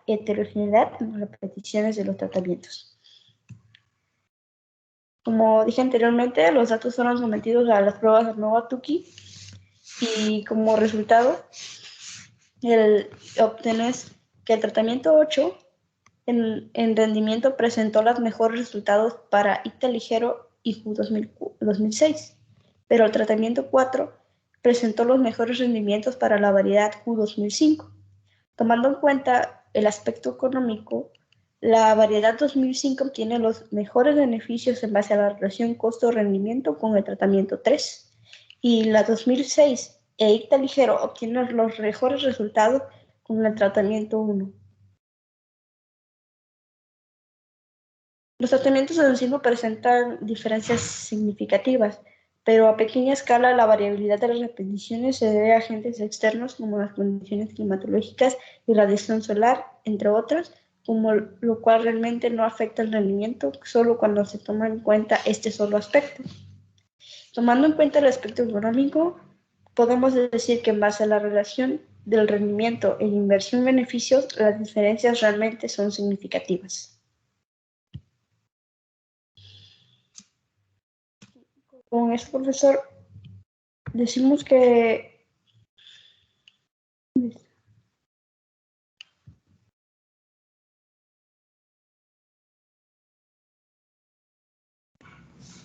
heterogeneidad en las repeticiones de los tratamientos. Como dije anteriormente, los datos fueron sometidos a las pruebas de ANOVA-TUCCI y como resultado obtienes que el tratamiento 8 en rendimiento presentó los mejores resultados para ICTA ligero y JU 2006, pero el tratamiento 4 presentó los mejores rendimientos para la variedad JU 2005. Tomando en cuenta el aspecto económico, la variedad 2005 obtiene los mejores beneficios en base a la relación costo-rendimiento con el tratamiento 3, y la 2006 e ICTA ligero obtienen los mejores resultados con el tratamiento 1. Los tratamientos de encima presentan diferencias significativas, pero a pequeña escala la variabilidad de las repeticiones se debe a agentes externos como las condiciones climatológicas y radiación solar, entre otras, lo cual realmente no afecta el rendimiento solo cuando se toma en cuenta este solo aspecto. Tomando en cuenta el aspecto económico, podemos decir que en base a la relación del rendimiento en inversión-beneficios, las diferencias realmente son significativas. Con esto, profesor, decimos que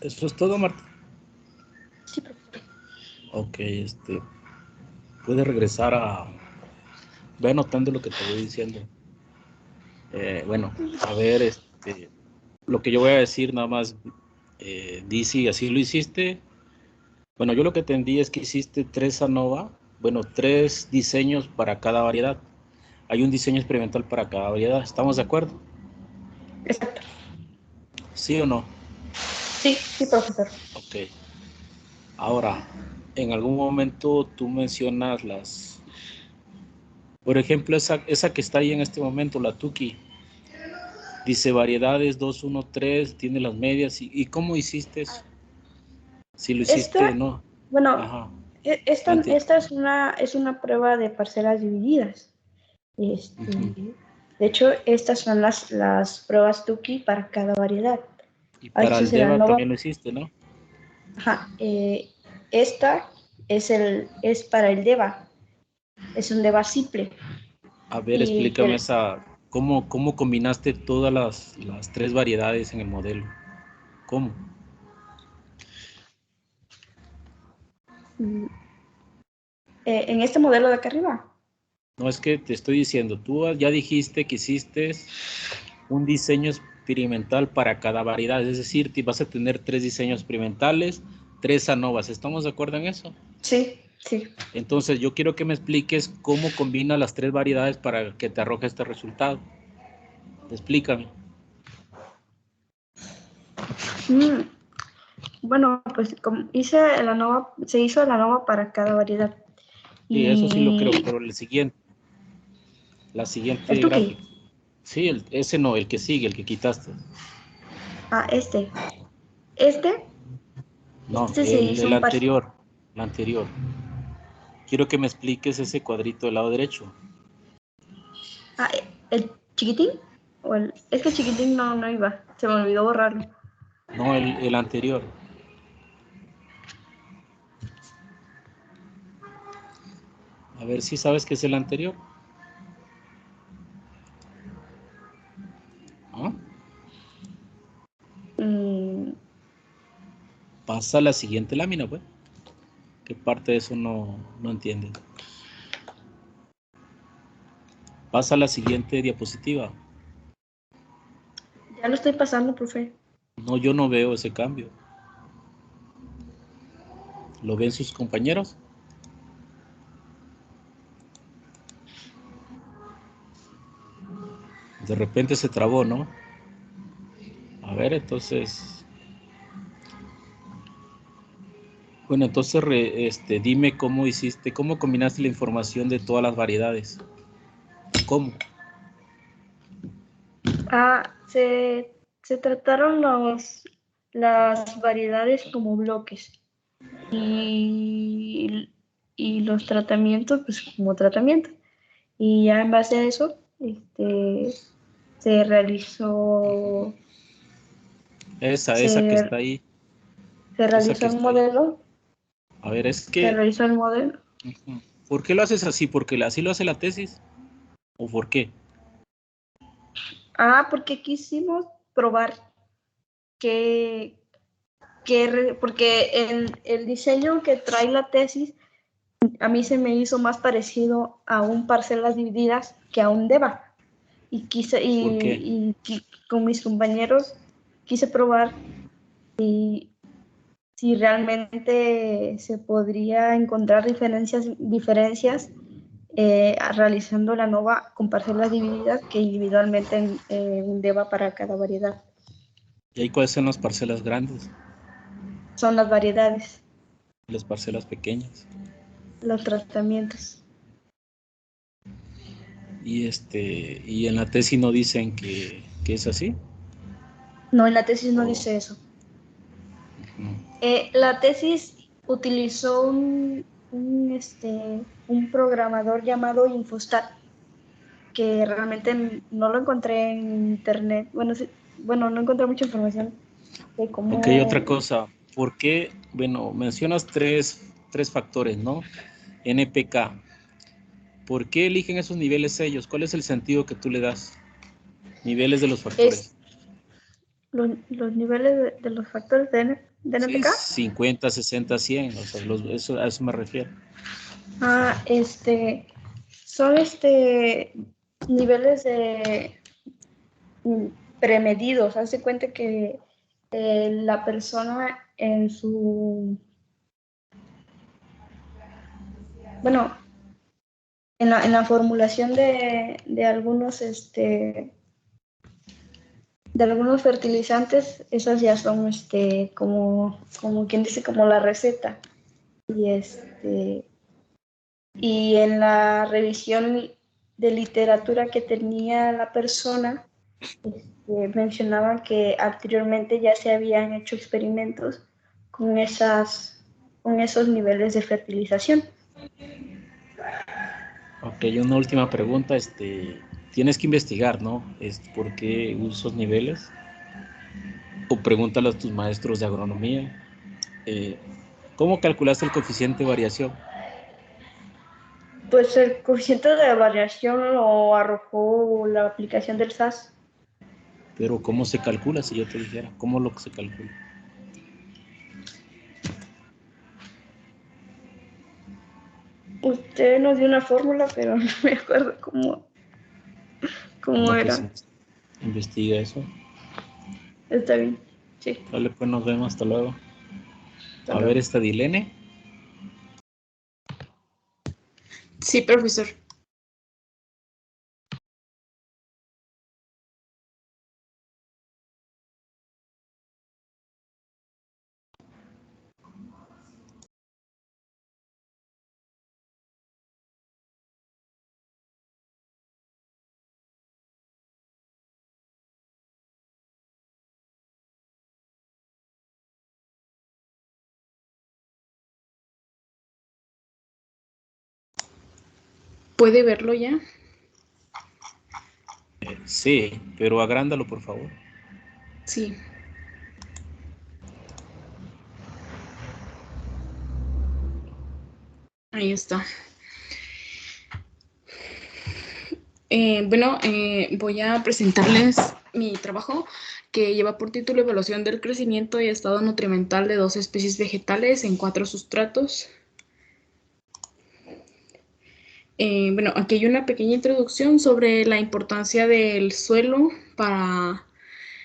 ¿Eso es todo, Marta? sí, profesor. Ok, puedes regresar a... Ve anotando lo que te voy diciendo. Bueno, a ver, lo que yo voy a decir nada más, di si así lo hiciste. Bueno, yo lo que entendí es que hiciste 3 ANOVA, bueno, 3 diseños para cada variedad. Hay un diseño experimental para cada variedad, ¿estamos de acuerdo? Exacto. ¿Sí o no? Sí, profesor. Ok. Ahora, en algún momento tú mencionas las... Por ejemplo, esa que está ahí en este momento, la TUCCI. Dice variedades 2, 1, 3, tiene las medias. ¿Y cómo hiciste eso? Si lo hiciste, no. Bueno, Ajá. esta es una prueba de parcelas divididas. De hecho, estas son las pruebas TUCCI para cada variedad. Y para el DEVA también lo hiciste, ¿no? Ajá. Esta es para el DEVA. Es un DEVA simple. A ver, explícame ¿cómo combinaste todas las 3 variedades en el modelo? ¿Cómo? En este modelo de acá arriba. No, es que te estoy diciendo, tú ya dijiste que hiciste un diseño experimental para cada variedad, es decir, vas a tener 3 diseños experimentales, 3 ANOVAs, ¿estamos de acuerdo en eso? Sí. Entonces, yo quiero que me expliques cómo combina las 3 variedades para que te arroje este resultado. Explícame. Bueno, pues como se hizo la ANOVA para cada variedad. Sí, eso sí lo creo, pero la siguiente El TUCCI. gráfica. Sí, ese no, el que sigue, el que quitaste. Este No, se hizo el un par. anterior, el anterior. Quiero que me expliques ese cuadrito del lado derecho. ¿El chiquitín? Es que el chiquitín no iba. Se me olvidó borrarlo. No, el anterior. A ver si sabes qué es el anterior. ¿Ah? Pasa a la siguiente lámina, pues. ¿Qué parte de eso no entiendes? Pasa a la siguiente diapositiva. Ya lo estoy pasando, profe. No, yo no veo ese cambio. ¿Lo ven sus compañeros? De repente se trabó, ¿no? A ver, entonces... Bueno, entonces dime cómo hiciste, cómo combinaste la información de todas las variedades. ¿Cómo? Se trataron las variedades como bloques y los tratamientos pues como tratamiento. Y ya en base a eso se realizó... Esa que está ahí. Se realizó el modelo. A ver, es que... Se realizó el modelo. ¿Por qué lo haces así? ¿Porque así lo hace la tesis? ¿O por qué? Porque quisimos probar porque el diseño que trae la tesis a mí se me hizo más parecido a un parcelas divididas que a un DEVA. Y ¿Por qué? Con mis compañeros quise probar si realmente se podría encontrar diferencias realizando la NOVA con parcelas divididas que individualmente un DEVA para cada variedad. ¿Y ahí cuáles son las parcelas grandes? Son las variedades. Las parcelas pequeñas. Los tratamientos. Y en la tesis no dicen que es así. No, en la tesis no dice eso. La tesis utilizó un programador llamado Infostat, que realmente no lo encontré en internet. Bueno, no encontré mucha información de cómo... Ok, otra cosa. ¿Por qué? Bueno, mencionas tres factores, ¿no? NPK. ¿Por qué eligen esos niveles ellos? ¿Cuál es el sentido que tú le das? Niveles de los factores. Los niveles de los factores de NPK. Sí, 50, 60, 100. O sea, a eso me refiero. Son niveles de premedidos. Hace cuenta que la persona en su... Bueno, en la formulación de algunos de algunos fertilizantes, esas ya son como quien dice, como la receta. Y en la revisión de literatura que tenía la persona, mencionaban que anteriormente ya se habían hecho experimentos con esos niveles de fertilización. Ok, una última pregunta. Tienes que investigar, ¿no? ¿Por qué esos niveles? O pregúntale a tus maestros de agronomía. ¿Cómo calculaste el coeficiente de variación? Pues el coeficiente de variación lo arrojó la aplicación del SAS. Pero ¿cómo se calcula? Si yo te dijera, ¿cómo lo que se calcula? Usted nos dio una fórmula, pero no me acuerdo cómo No, era. pues investiga eso. Está bien, sí. Vale, pues nos vemos, hasta luego. Hasta A luego. ver, esta Dilene. Sí, profesor. ¿Puede verlo ya? Sí, pero agrándalo, por favor. Sí. Ahí está. Voy a presentarles mi trabajo que lleva por título Evaluación del crecimiento y estado nutrimental de 2 especies vegetales en 4 sustratos. Aquí hay una pequeña introducción sobre la importancia del suelo para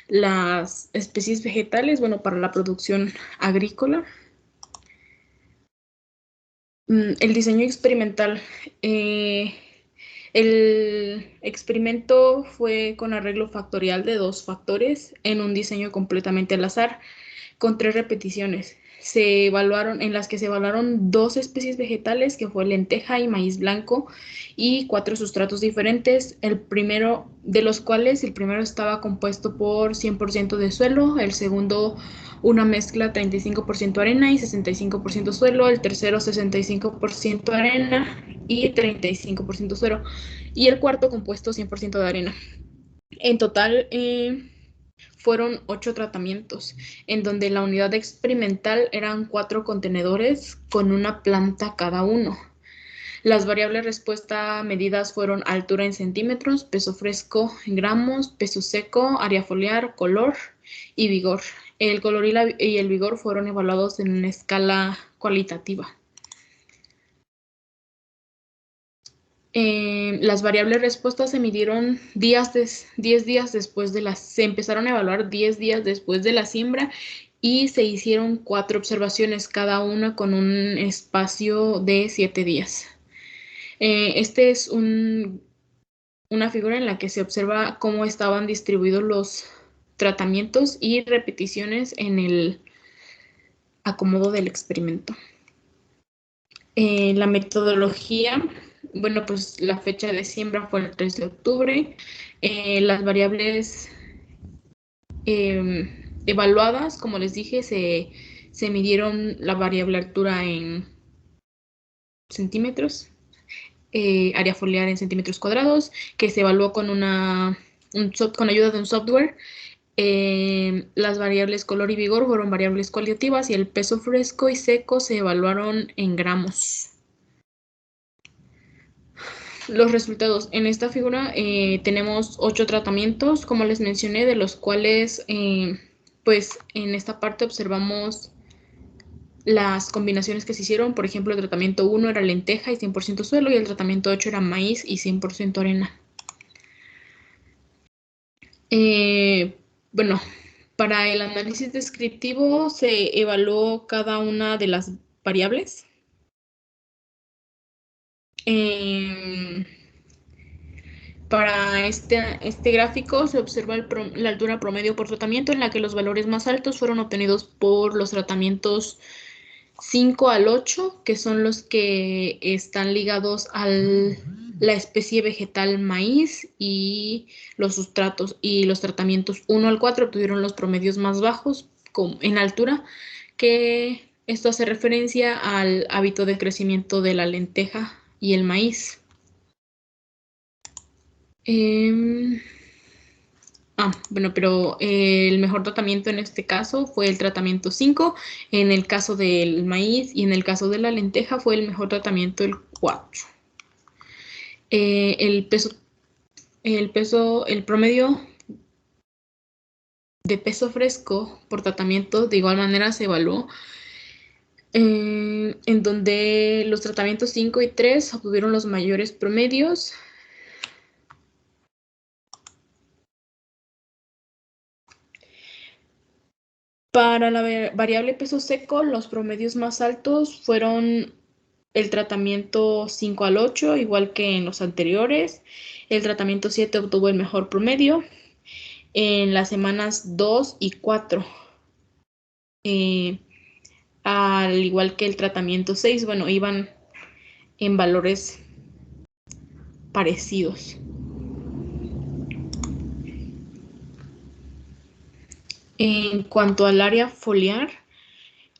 las especies vegetales, para la producción agrícola. El diseño experimental. El experimento fue con arreglo factorial de 2 factores en un diseño completamente al azar, con 3 repeticiones. En las que se evaluaron 2 especies vegetales, que fue lenteja y maíz blanco, y 4 sustratos diferentes, el primero estaba compuesto por 100% de suelo, el segundo una mezcla 35% arena y 65% suelo, el tercero 65% arena y 35% suelo, y el cuarto compuesto 100% de arena. En total fueron 8 tratamientos, en donde la unidad experimental eran 4 contenedores con una planta cada uno. Las variables respuesta medidas fueron altura en centímetros, peso fresco en gramos, peso seco, área foliar, color y vigor. El color y el vigor fueron evaluados en una escala cualitativa. Las variables respuestas se midieron 10 días después de se empezaron a evaluar 10 días después de la siembra y se hicieron 4 observaciones, cada una con un espacio de 7 días. Este es una figura en la que se observa cómo estaban distribuidos los tratamientos y repeticiones en el acomodo del experimento. La metodología, bueno, pues la fecha de siembra fue el 3 de octubre. Las variables evaluadas, como les dije, se midieron la variable altura en centímetros, área foliar en centímetros cuadrados, que se evaluó con con ayuda de un software. Las variables color y vigor fueron variables cualitativas y el peso fresco y seco se evaluaron en gramos. Los resultados. En esta figura tenemos 8 tratamientos, como les mencioné, de los cuales pues en esta parte observamos las combinaciones que se hicieron. Por ejemplo, el tratamiento 1 era lenteja y 100% suelo, y el tratamiento 8 era maíz y 100% arena. Bueno, para el análisis descriptivo se evaluó cada una de las variables. Para este gráfico se observa la altura promedio por tratamiento, en la que los valores más altos fueron obtenidos por los tratamientos 5 al 8, que son los que están ligados a la especie vegetal maíz y los sustratos, y los tratamientos 1 al 4 obtuvieron los promedios más bajos en altura, que esto hace referencia al hábito de crecimiento de la lenteja y el maíz. Bueno, pero el mejor tratamiento en este caso fue el tratamiento 5, en el caso del maíz, y en el caso de la lenteja fue el mejor tratamiento el 4. El promedio de peso fresco por tratamiento de igual manera se evaluó, en donde los tratamientos 5 y 3 obtuvieron los mayores promedios. Para la variable peso seco, los promedios más altos fueron el tratamiento 5 al 8, igual que en los anteriores. El tratamiento 7 obtuvo el mejor promedio en las semanas 2 y 4. Al igual que el tratamiento 6, bueno, iban en valores parecidos. En cuanto al área foliar,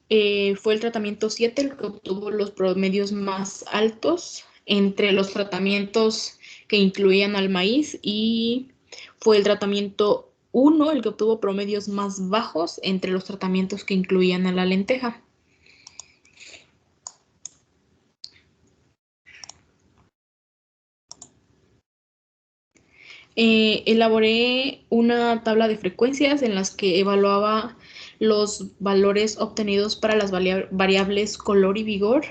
fue el tratamiento 7 el que obtuvo los promedios más altos entre los tratamientos que incluían al maíz, y fue el tratamiento 1 el que obtuvo promedios más bajos entre los tratamientos que incluían a la lenteja. Elaboré una tabla de frecuencias en las que evaluaba los valores obtenidos para las variables color y vigor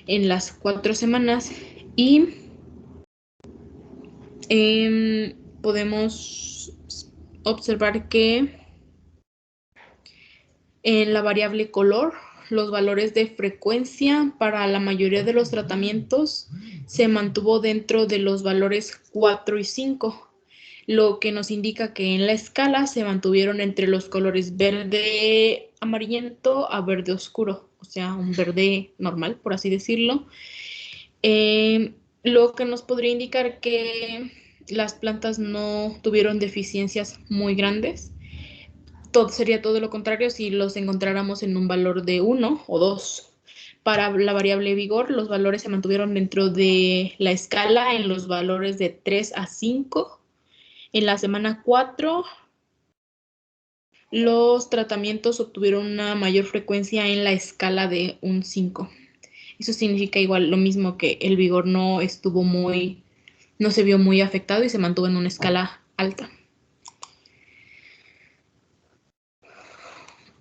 en las 4 semanas, y podemos observar que en la variable color, los valores de frecuencia para la mayoría de los tratamientos se mantuvo dentro de los valores 4 y 5, lo que nos indica que en la escala se mantuvieron entre los colores verde amarillento a verde oscuro, o sea, un verde normal, por así decirlo. Lo que nos podría indicar que las plantas no tuvieron deficiencias muy grandes. sería todo lo contrario si los encontráramos en un valor de 1 o 2. Para la variable vigor, los valores se mantuvieron dentro de la escala en los valores de 3 a 5. En la semana 4, los tratamientos obtuvieron una mayor frecuencia en la escala de un 5. Eso significa igual lo mismo, que el vigor no se vio muy afectado y se mantuvo en una escala alta.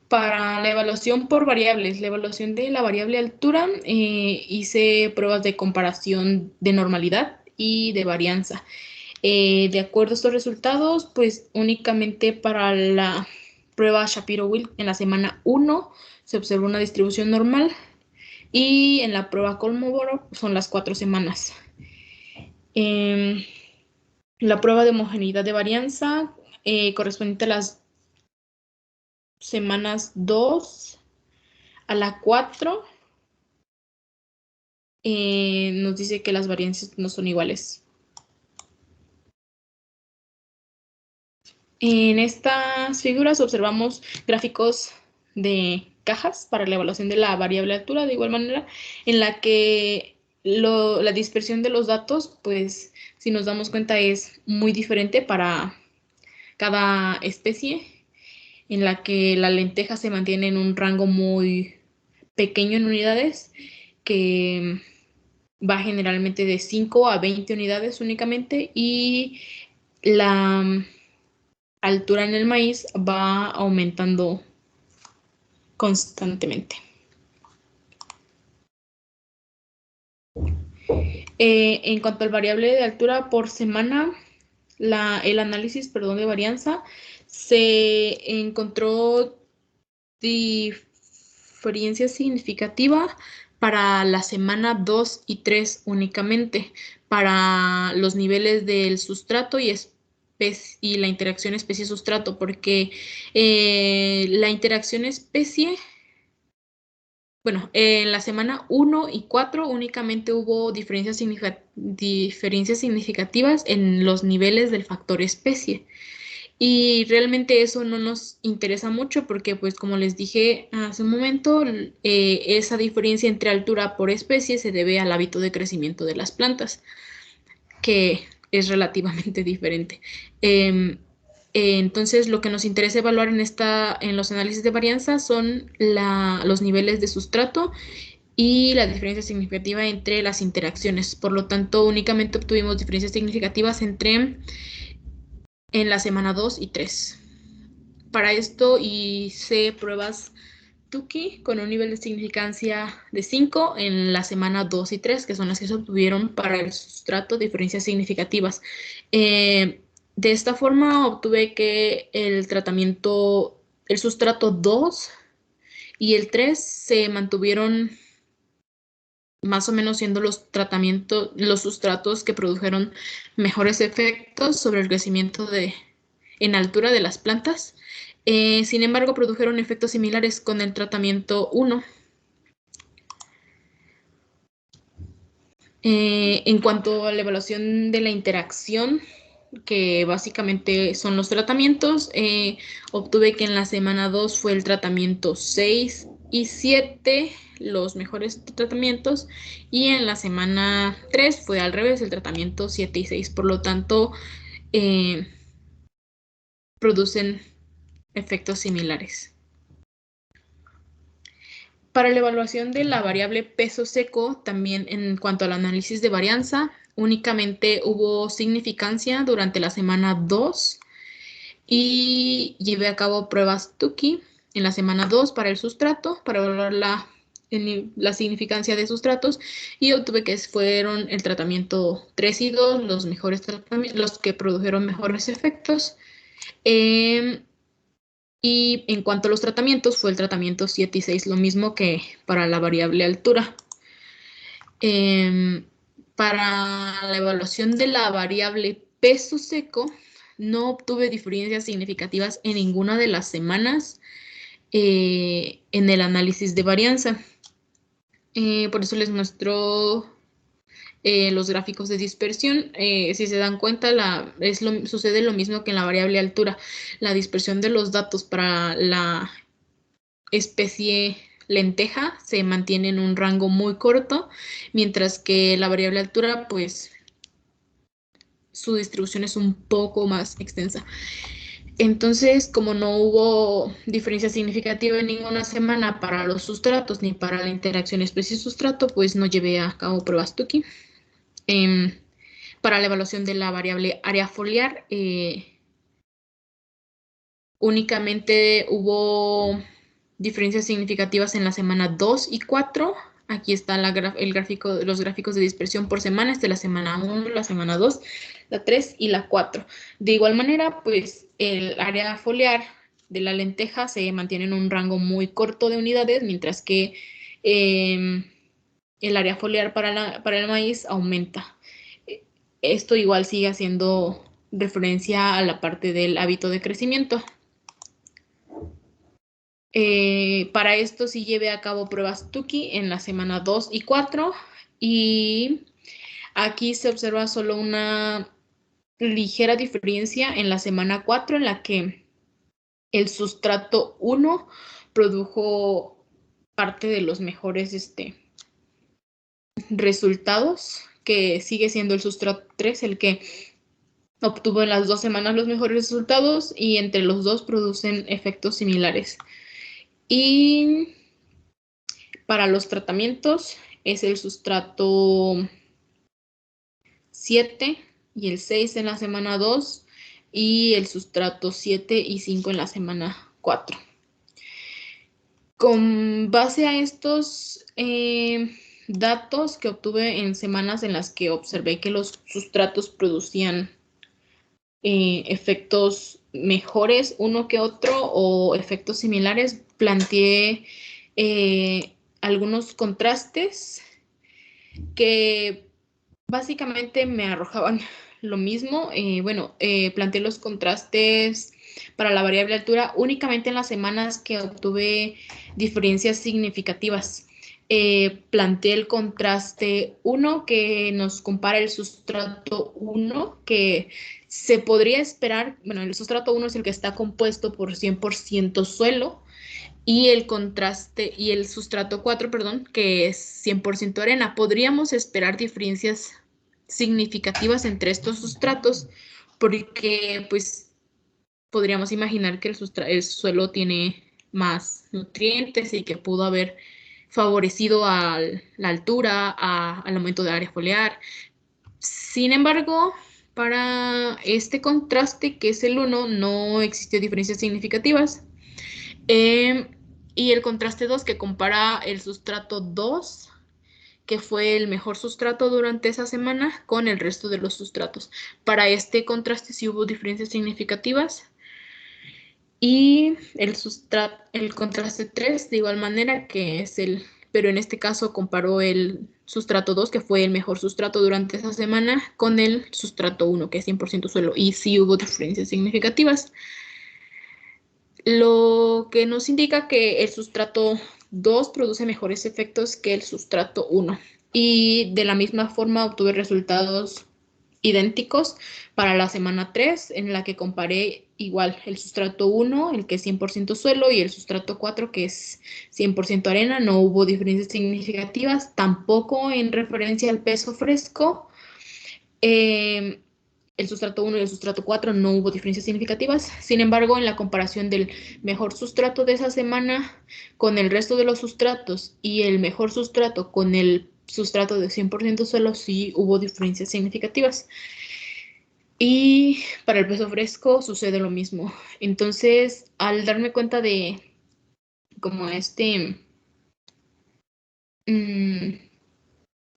Para la evaluación por variables, la evaluación de la variable altura, hice pruebas de comparación de normalidad y de varianza. De acuerdo a estos resultados, pues únicamente para la prueba Shapiro-Wilk en la semana 1 se observó una distribución normal y en la prueba Kolmogorov son las 4 semanas. La prueba de homogeneidad de varianza correspondiente a las semanas 2 a la 4 nos dice que las varianzas no son iguales. En estas figuras observamos gráficos de cajas para la evaluación de la variable altura, de igual manera, en la que la dispersión de los datos, pues si nos damos cuenta, es muy diferente para cada especie, en la que la lenteja se mantiene en un rango muy pequeño en unidades, que va generalmente de 5 a 20 unidades únicamente, y la altura en el maíz va aumentando constantemente. En cuanto al variable de altura por semana, el análisis, de varianza, se encontró diferencia significativa para la semana 2 y 3 únicamente, para los niveles del sustrato y la interacción especie-sustrato, porque la interacción especie, en la semana 1 y 4 únicamente hubo diferencias significativas en los niveles del factor especie. Y realmente eso no nos interesa mucho porque, pues, como les dije hace un momento, esa diferencia entre altura por especie se debe al hábito de crecimiento de las plantas, que es relativamente diferente. Entonces, lo que nos interesa evaluar en los análisis de varianza son los niveles de sustrato y la diferencia significativa entre las interacciones. Por lo tanto, únicamente obtuvimos diferencias significativas en la semana 2 y 3. Para esto hice pruebas Tukey con un nivel de significancia de 5 en la semana 2 y 3, que son las que se obtuvieron para el sustrato, diferencias significativas. De esta forma obtuve que el sustrato 2 y el 3 se mantuvieron más o menos siendo los sustratos que produjeron mejores efectos sobre el crecimiento en altura de las plantas. Sin embargo, produjeron efectos similares con el tratamiento 1. En cuanto a la evaluación de la interacción, que básicamente son los tratamientos, obtuve que en la semana 2 fue el tratamiento 6 y 7 los mejores tratamientos, y en la semana 3 fue al revés, el tratamiento 7 y 6. Por lo tanto, producen efectos similares. Para la evaluación de la variable peso seco, también en cuanto al análisis de varianza, únicamente hubo significancia durante la semana 2 y llevé a cabo pruebas Tukey en la semana 2 para el sustrato, para evaluar la significancia de sustratos, y obtuve que fueron el tratamiento 3 y 2 los que produjeron mejores efectos. Y en cuanto a los tratamientos, fue el tratamiento 7 y 6, lo mismo que para la variable altura. Para la evaluación de la variable peso seco, no obtuve diferencias significativas en ninguna de las semanas en el análisis de varianza. Por eso les muestro los gráficos de dispersión. Si se dan cuenta, sucede lo mismo que en la variable altura. La dispersión de los datos para la especie lenteja se mantiene en un rango muy corto, mientras que la variable altura, pues su distribución es un poco más extensa. Entonces, como no hubo diferencia significativa en ninguna semana para los sustratos ni para la interacción especie-sustrato, pues no llevé a cabo pruebas Tukey. Para la evaluación de la variable área foliar, únicamente hubo diferencias significativas en la semana 2 y 4. Aquí está los gráficos de dispersión por semana, la semana 1, la semana 2, la 3 y la 4. De igual manera, pues el área foliar de la lenteja se mantiene en un rango muy corto de unidades, mientras que el área foliar para el maíz aumenta. Esto igual sigue haciendo referencia a la parte del hábito de crecimiento. Para esto sí llevé a cabo pruebas Tukey en la semana 2 y 4 y aquí se observa solo una ligera diferencia en la semana 4 en la que el sustrato 1 produjo parte de los mejores resultados, que sigue siendo el sustrato 3 el que obtuvo en las 2 semanas los mejores resultados, y entre los dos producen efectos similares. Y para los tratamientos es el sustrato 7 y el 6 en la semana 2 y el sustrato 7 y 5 en la semana 4. Con base a estos datos que obtuve en semanas en las que observé que los sustratos producían efectos mejores uno que otro o efectos similares, planteé algunos contrastes que básicamente me arrojaban lo mismo. Planteé los contrastes para la variable altura únicamente en las semanas que obtuve diferencias significativas. Planteé el contraste 1 que nos compara el sustrato 1, que se podría esperar, bueno, el sustrato 1 es el que está compuesto por 100% suelo, y el sustrato 4, perdón, que es 100% arena. Podríamos esperar diferencias significativas entre estos sustratos porque pues podríamos imaginar que el suelo tiene más nutrientes y que pudo haber favorecido a la altura, al aumento de área foliar. Sin embargo, para este contraste, que es el 1, no existió diferencias significativas. Y el contraste 2, que compara el sustrato 2, que fue el mejor sustrato durante esa semana, con el resto de los sustratos. Para este contraste sí hubo diferencias significativas. Y el contraste 3, de igual manera, pero en este caso comparó el sustrato 2, que fue el mejor sustrato durante esa semana, con el sustrato 1, que es 100% suelo, y sí hubo diferencias significativas. Lo que nos indica que el sustrato 2 produce mejores efectos que el sustrato 1. Y de la misma forma obtuve resultados idénticos para la semana 3, en la que comparé igual el sustrato 1, el que es 100% suelo, y el sustrato 4, que es 100% arena. No hubo diferencias significativas, tampoco en referencia al peso fresco. El sustrato 1 y el sustrato 4 no hubo diferencias significativas. Sin embargo, en la comparación del mejor sustrato de esa semana con el resto de los sustratos y el mejor sustrato con el sustrato de 100% suelo, sí hubo diferencias significativas. Y para el peso fresco sucede lo mismo. Entonces, al darme cuenta de como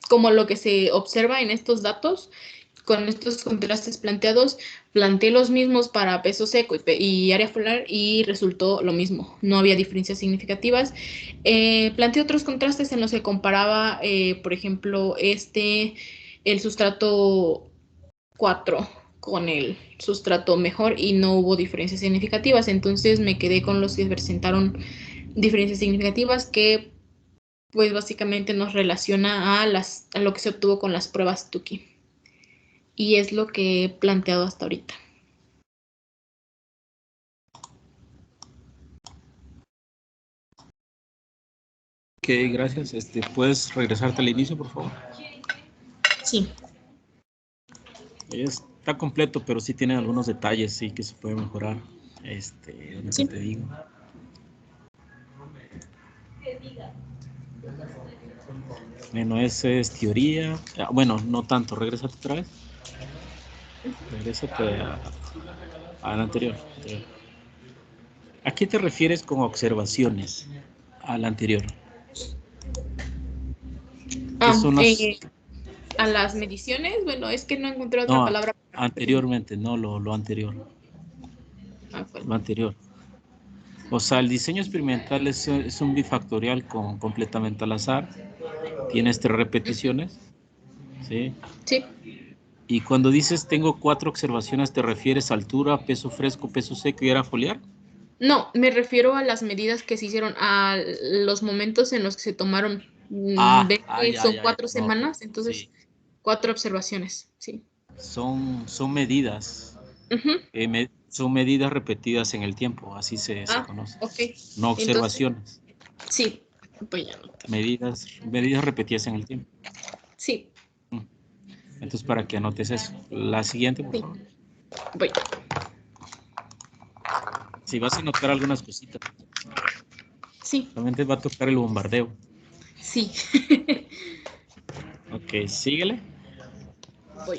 como lo que se observa en estos datos, con estos contrastes planteados, planteé los mismos para peso seco y área foliar y resultó lo mismo. No había diferencias significativas. Planteé otros contrastes en los que comparaba, por ejemplo, el sustrato 4 con el sustrato mejor y no hubo diferencias significativas. Entonces me quedé con los que presentaron diferencias significativas, que pues básicamente nos relaciona a lo que se obtuvo con las pruebas Tukey. Y es lo que he planteado hasta ahorita. Ok, gracias. ¿Puedes regresarte al inicio, por favor? Sí. Está completo, pero sí tiene algunos detalles, sí, que se puede mejorar. Lo Sí. que te digo. Bueno, esa es teoría. Bueno, no tanto. Regrésate otra vez. Regrésate al anterior. ¿A qué te refieres con observaciones? Al anterior. ¿Qué son las...? A las mediciones, bueno, es que no encontré otra No, palabra. anteriormente, no lo anterior. Bueno. Lo anterior. O sea, el diseño experimental es un bifactorial completamente al azar. Tienes 3 repeticiones. ¿Sí? Sí. Y cuando dices tengo 4 observaciones, ¿te refieres a altura, peso fresco, peso seco y era foliar? No, me refiero a las medidas que se hicieron, a los momentos en los que se tomaron. Ven que son Ya. 4 No, semanas, entonces sí. 4 observaciones, sí. Son medidas. Ujú. Son medidas repetidas en el tiempo, así se conoce. Ok. No Entonces, observaciones. sí, voy a anotar. Medidas repetidas en el tiempo. Sí, Entonces, para que anotes eso. La siguiente, por sí, favor. voy. Si vas a anotar algunas cositas. Sí, Realmente va a tocar el bombardeo. sí. Ok, síguele. Voy.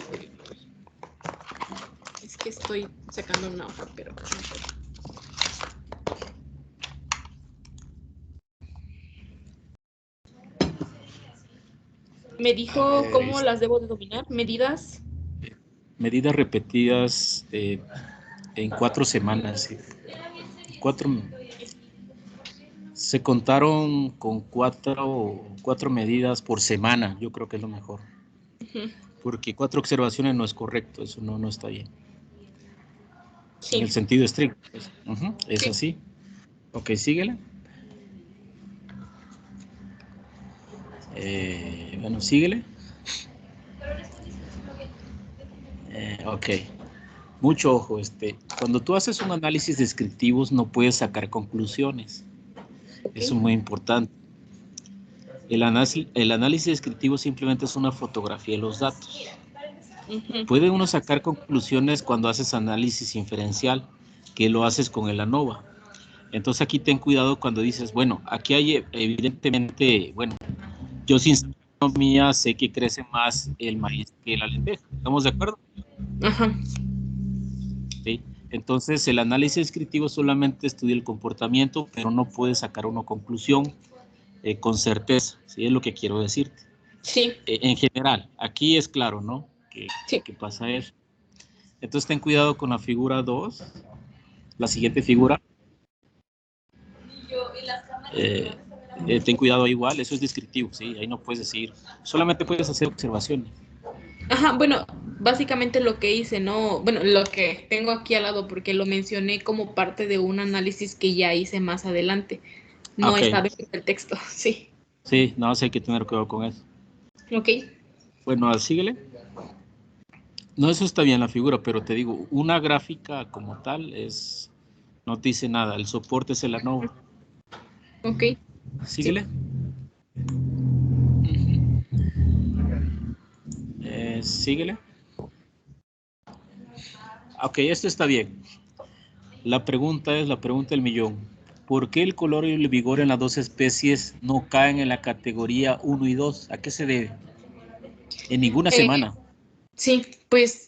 Es que estoy sacando una hoja, pero... Me dijo cómo las debo de dominar, medidas. Medidas repetidas en 4 semanas. ¿Sí? Se contaron con cuatro medidas por semana. Yo creo que es lo mejor. Porque 4 observaciones no es correcto. Eso no está bien. Sí. En el sentido estricto. Pues. Es Sí. así. Ok, síguele. Bueno, síguele. Ok. Mucho ojo. Cuando tú haces un análisis descriptivo no puedes sacar conclusiones. Okay. Eso es muy importante. El análisis descriptivo simplemente es una fotografía de los datos. Puede uno sacar conclusiones cuando haces análisis inferencial, que lo haces con el ANOVA. Entonces aquí ten cuidado cuando dices, bueno, aquí hay evidentemente, bueno, yo sin saber economía sé que crece más el maíz que la lenteja. ¿Estamos de acuerdo? Ajá. ¿Sí? Entonces el análisis descriptivo solamente estudia el comportamiento, pero no puede sacar una conclusión con certeza, ¿sí? Es lo que quiero decirte. Sí. En general, aquí es claro, ¿no? Que pasa eso. Entonces ten cuidado con la figura 2, la siguiente figura. Ten cuidado igual, eso es descriptivo, ¿sí? Ahí no puedes decir, solamente puedes hacer observaciones. Ajá, bueno, básicamente lo que hice, ¿no? Bueno, lo que tengo aquí al lado, porque lo mencioné como parte de un análisis que ya hice más adelante. No Okay. está dentro del texto, sí. Sí, no, sí hay que tener cuidado con eso. Ok. Bueno, síguele. No, eso está bien la figura, pero te digo, una gráfica como tal no te dice nada, el soporte es el ANOVA. Ok. Síguele. Sí. Síguele. Ok, esto está bien. La pregunta del millón. ¿Por qué el color y el vigor en las dos especies no caen en la categoría 1 y 2? ¿A qué se debe? En ninguna semana. Sí, pues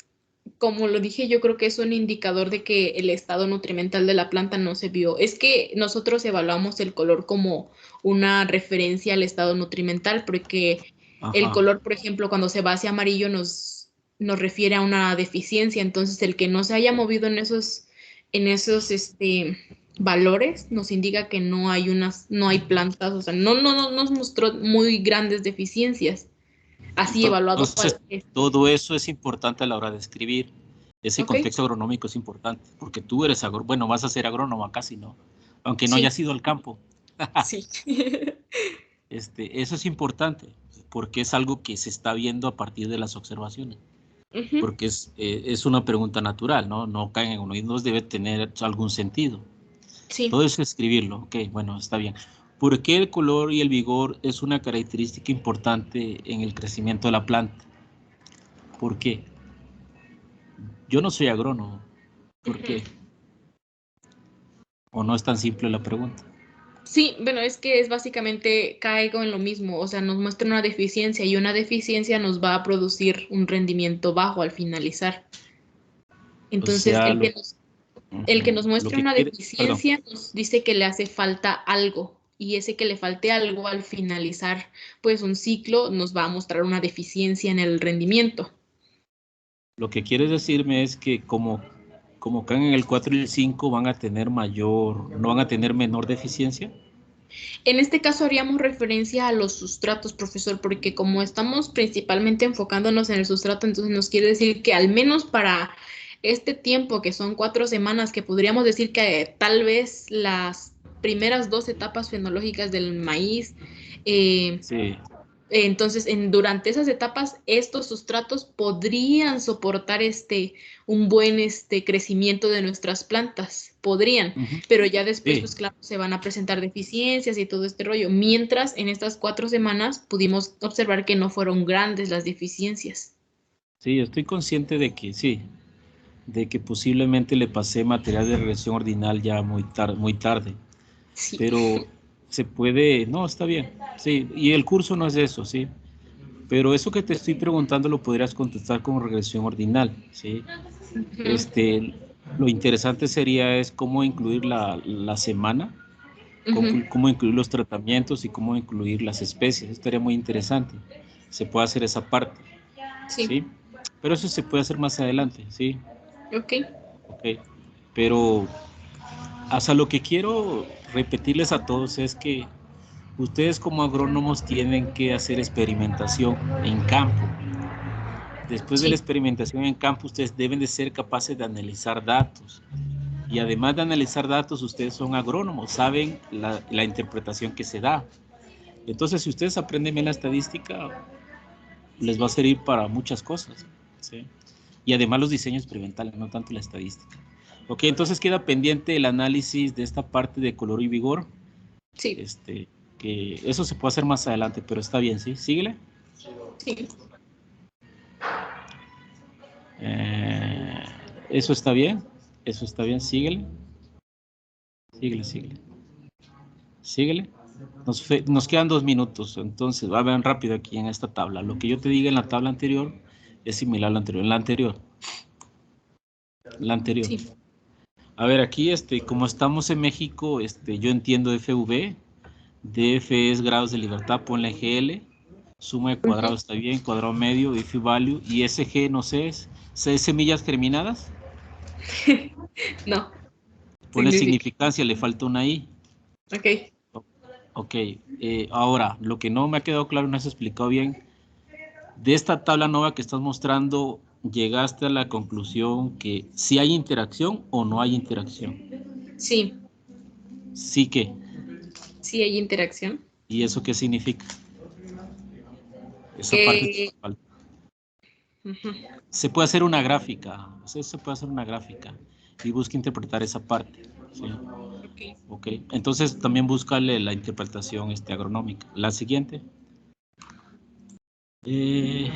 como lo dije, yo creo que es un indicador de que el estado nutrimental de la planta no se vio. Es que nosotros evaluamos el color como una referencia al estado nutrimental, porque el color, por ejemplo, cuando se va hacia amarillo nos refiere a una deficiencia. Entonces, el que no se haya movido en esos valores nos indica que no hay plantas, o sea, no nos mostró muy grandes deficiencias. Así evaluado. Entonces, todo eso es importante a la hora de escribir. Ese Okay. contexto agronómico es importante, porque tú eres vas a ser agrónoma casi, ¿no? Aunque no Sí. hayas ido al campo. Sí. Eso es importante, porque es algo que se está viendo a partir de las observaciones. Porque es una pregunta natural, ¿no? No caen en uno y nos debe tener algún sentido. Sí. Todo eso es escribirlo. Ok, bueno, está bien. ¿Por qué el color y el vigor es una característica importante en el crecimiento de la planta? ¿Por qué? Yo no soy agrónomo. ¿Por qué? ¿O no es tan simple la pregunta? Sí, bueno, es que es básicamente caigo en lo mismo, o sea, nos muestra una deficiencia y una deficiencia nos va a producir un rendimiento bajo al finalizar. O Entonces, sea, el que nos lo muestra que una quiere, perdón, deficiencia nos dice que le hace falta algo y ese que le falte algo al finalizar, pues un ciclo nos va a mostrar una deficiencia en el rendimiento. lo que quieres decirme es que como caen en el 4 y el 5 van a tener no van a tener menor deficiencia. En este caso haríamos referencia a los sustratos, profesor, porque como estamos principalmente enfocándonos en el sustrato, entonces nos quiere decir que al menos para este tiempo, que son 4 semanas, que podríamos decir que tal vez las primeras 2 etapas fenológicas del maíz, Sí. entonces, durante esas etapas, estos sustratos podrían soportar un buen crecimiento de nuestras plantas, podrían, pero ya después, Sí. pues claro, se van a presentar deficiencias y todo este rollo. Mientras, en estas 4 semanas pudimos observar que no fueron grandes las deficiencias. Sí, estoy consciente de que sí, de que posiblemente le pasé material de regresión ordinal ya muy tarde, Sí. pero se puede, no, está bien, sí, y el curso no es eso, sí, pero eso que te estoy preguntando lo podrías contestar con regresión ordinal, sí. Lo interesante sería es cómo incluir la semana, cómo incluir los tratamientos y cómo incluir las especies. Estaría muy interesante. Se puede hacer esa parte, Sí, ¿sí? Pero eso se puede hacer más adelante, ¿sí? ok. Ok. Pero hasta lo que quiero repetirles a todos es que ustedes como agrónomos tienen que hacer experimentación en campo. Después de la Sí, experimentación en campo, ustedes deben de ser capaces de analizar datos. Y además de analizar datos, ustedes son agrónomos, saben la interpretación que se da. Entonces, si ustedes aprenden bien la estadística, les va a servir para muchas cosas, ¿sí? Y además los diseños experimentales, no tanto la estadística. Ok, entonces queda pendiente el análisis de esta parte de color y vigor. sí, Que eso se puede hacer más adelante, pero está bien, ¿sí? Síguele. sí. Eh, eso está bien, síguele. Síguele, síguele. Síguele. Nos quedan 2 minutos, entonces va a ver rápido aquí en esta tabla. Lo que yo te diga en la tabla anterior es similar a la anterior. La anterior. Sí. A ver, aquí, como estamos en México, yo entiendo FV, DF es grados de libertad, ponle GL, suma de cuadrado está bien, cuadrado medio, if value, y SG, no sé, ¿es semillas germinadas? No, Ponle significa. significancia, le falta una I. Ok. Ok, ahora, lo que no me ha quedado claro, no has explicado bien, de esta tabla nueva que estás mostrando, ¿llegaste a la conclusión que si hay interacción o no hay interacción? Sí, Sí que. sí hay interacción. ¿Y eso qué significa? Esa parte te Que falta. ujú. Se puede hacer una gráfica, se puede hacer una gráfica y busca interpretar esa parte, ¿sí? Ok. Ok, entonces también búscale la interpretación agronómica. La siguiente. Eh,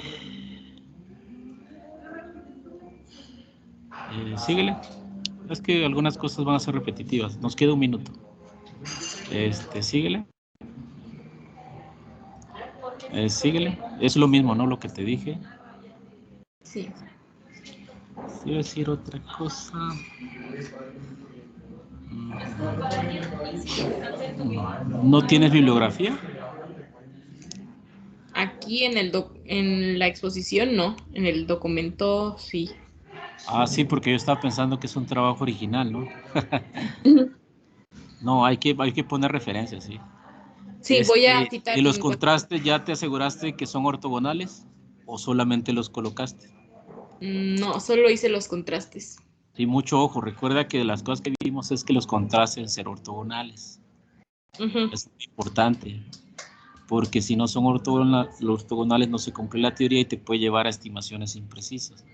síguele. Es que algunas cosas van a ser repetitivas. Nos queda un minuto. Síguele. Síguele. Es lo mismo, ¿no? Lo que te dije. Sí. Quiero decir otra cosa. ¿No tienes bibliografía? Aquí en la exposición no, en el documento sí. Ah, sí, porque yo estaba pensando que es un trabajo original, ¿no? Ujú. No, hay que poner referencias, sí. Sí, voy a citar ¿Y los en cuanto. contrastes ya te aseguraste que son ortogonales o solamente los colocaste? No, solo hice los contrastes. Sí, mucho ojo. Recuerda que de las cosas que vimos es que los contrastes deben ser ortogonales. Ujú. Es muy importante. porque si no son ortogonales no se cumple la teoría y te puede llevar a estimaciones imprecisas.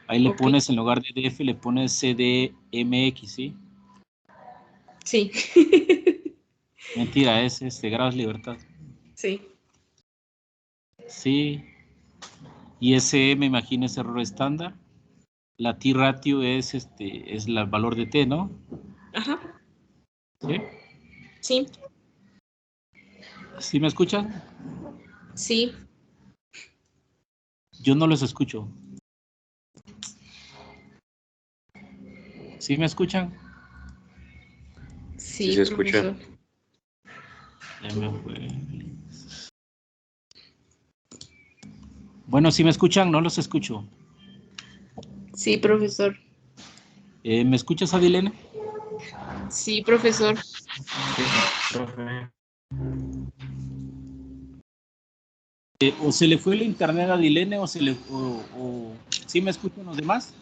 Ahí le pones, en lugar de DF, le pones CDMX, ¿sí? Sí. Mentira, es grados libertad. Sí. Sí. Y ese me imagino es error estándar. La T-ratio es el valor de T, ¿no? Ajá. ¿Sí? Sí. ¿Sí me escuchan? Sí. Yo no los escucho. ¿Sí me escuchan? Sí, Sí se escucha. profesor. Ya me fue. Bueno, ¿sí me escuchan? No los escucho. Sí, profesor. ¿Me escuchas, Adilene? Sí, profesor. Sí, profe. ¿O se le fue el internet a Adilene o ¿sí me escuchan los demás?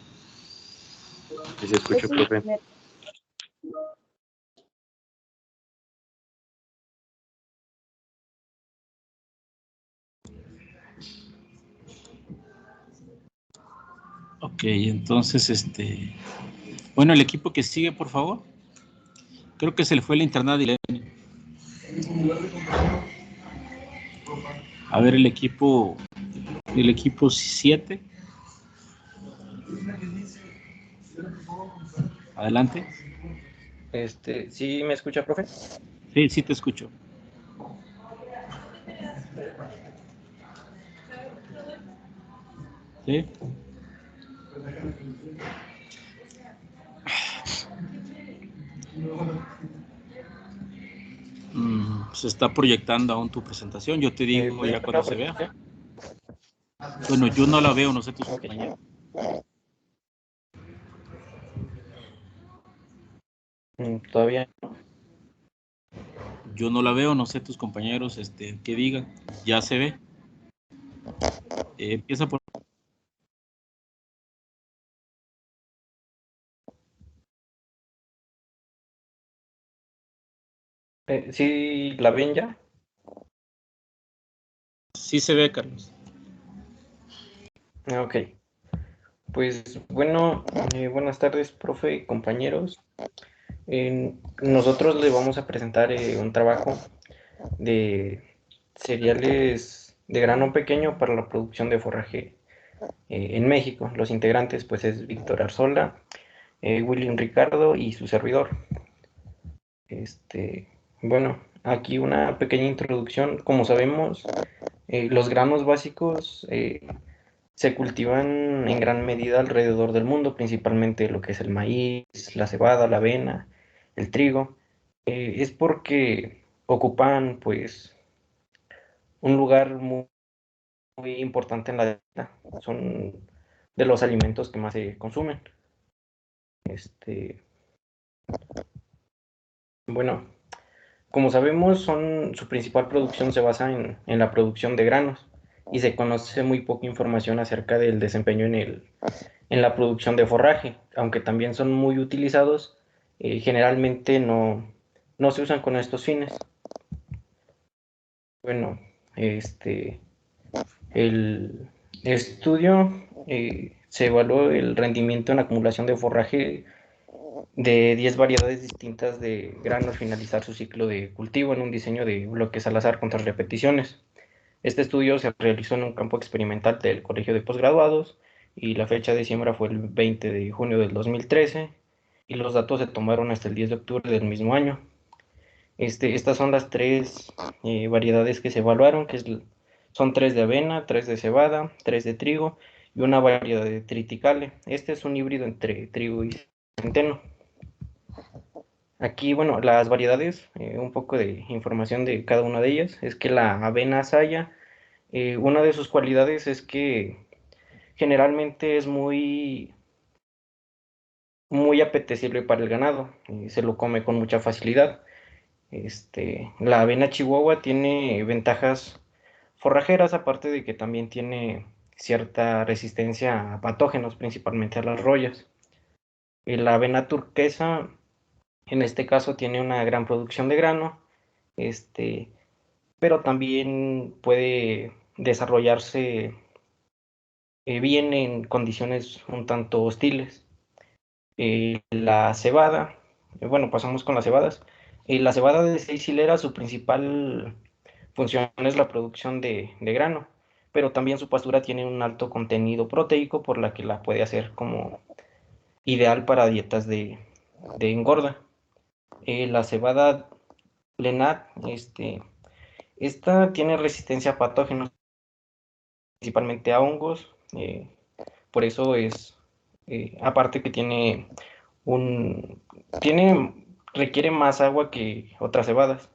Sí se escucha, profe. Ok, entonces, bueno, el equipo que sigue, por favor. Creo que se le fue el internet a Adilene. A ver, el equipo 7. Adelante. ¿Sí me escucha, profe? Sí, sí te escucho. ¿Sí? Se está proyectando aún tu presentación. Yo te digo ¿Puede ya escuchar cuando la se vea. presentación? Bueno, yo no la veo, no sé tus Ok. compañeros. Todavía no. Yo no la veo, no sé tus compañeros qué digan. Ya se ve. Empieza por. ¿Sí la ven ya? Sí se ve, Carlos. Ok. Pues bueno, buenas tardes, profe y compañeros. Nosotros le vamos a presentar un trabajo de cereales de grano pequeño para la producción de forraje en México. Los integrantes pues es Víctor Arzola, William Ricardo y su servidor. Bueno, aquí una pequeña introducción. Como sabemos, los granos básicos se cultivan en gran medida alrededor del mundo, principalmente lo que es el maíz, la cebada, la avena, el trigo. Es porque ocupan pues un lugar muy importante en la dieta. Son de los alimentos que más se consumen. Bueno, como sabemos, su principal producción se basa en la producción de granos y se conoce muy poca información acerca del desempeño en la producción de forraje, aunque también son muy utilizados, generalmente no se usan con estos fines. Bueno, el estudio se evaluó el rendimiento en acumulación de forraje de 10 variedades distintas de grano al finalizar su ciclo de cultivo en un diseño de bloques al azar contra repeticiones. Este estudio se realizó en un campo experimental del Colegio de Posgraduados y la fecha de siembra fue el 20 de junio del 2013 y los datos se tomaron hasta el 10 de octubre del mismo año. Estas son las tres variedades que se evaluaron, son 3 de avena, 3 de cebada, 3 de trigo y una variedad de triticale. Este es un híbrido entre trigo y centeno. Aquí, bueno, las variedades, un poco de información de cada una de ellas, es que la avena saya, una de sus cualidades es que generalmente es muy apetecible para el ganado, se lo come con mucha facilidad. La avena chihuahua tiene ventajas forrajeras, aparte de que también tiene cierta resistencia a patógenos, principalmente a las rollas. La avena turquesa, en este caso, tiene una gran producción de grano, este, pero también puede desarrollarse bien en condiciones un tanto hostiles. La cebada, bueno, pasamos con las cebadas. La cebada de 6 hileras, su principal función es la producción de grano, pero también su pastura tiene un alto contenido proteico, por la que la puede hacer como ideal para dietas de engorda. La cebada Lenat, esta tiene resistencia a patógenos, principalmente a hongos, por eso es, aparte que un, requiere más agua que otras cebadas.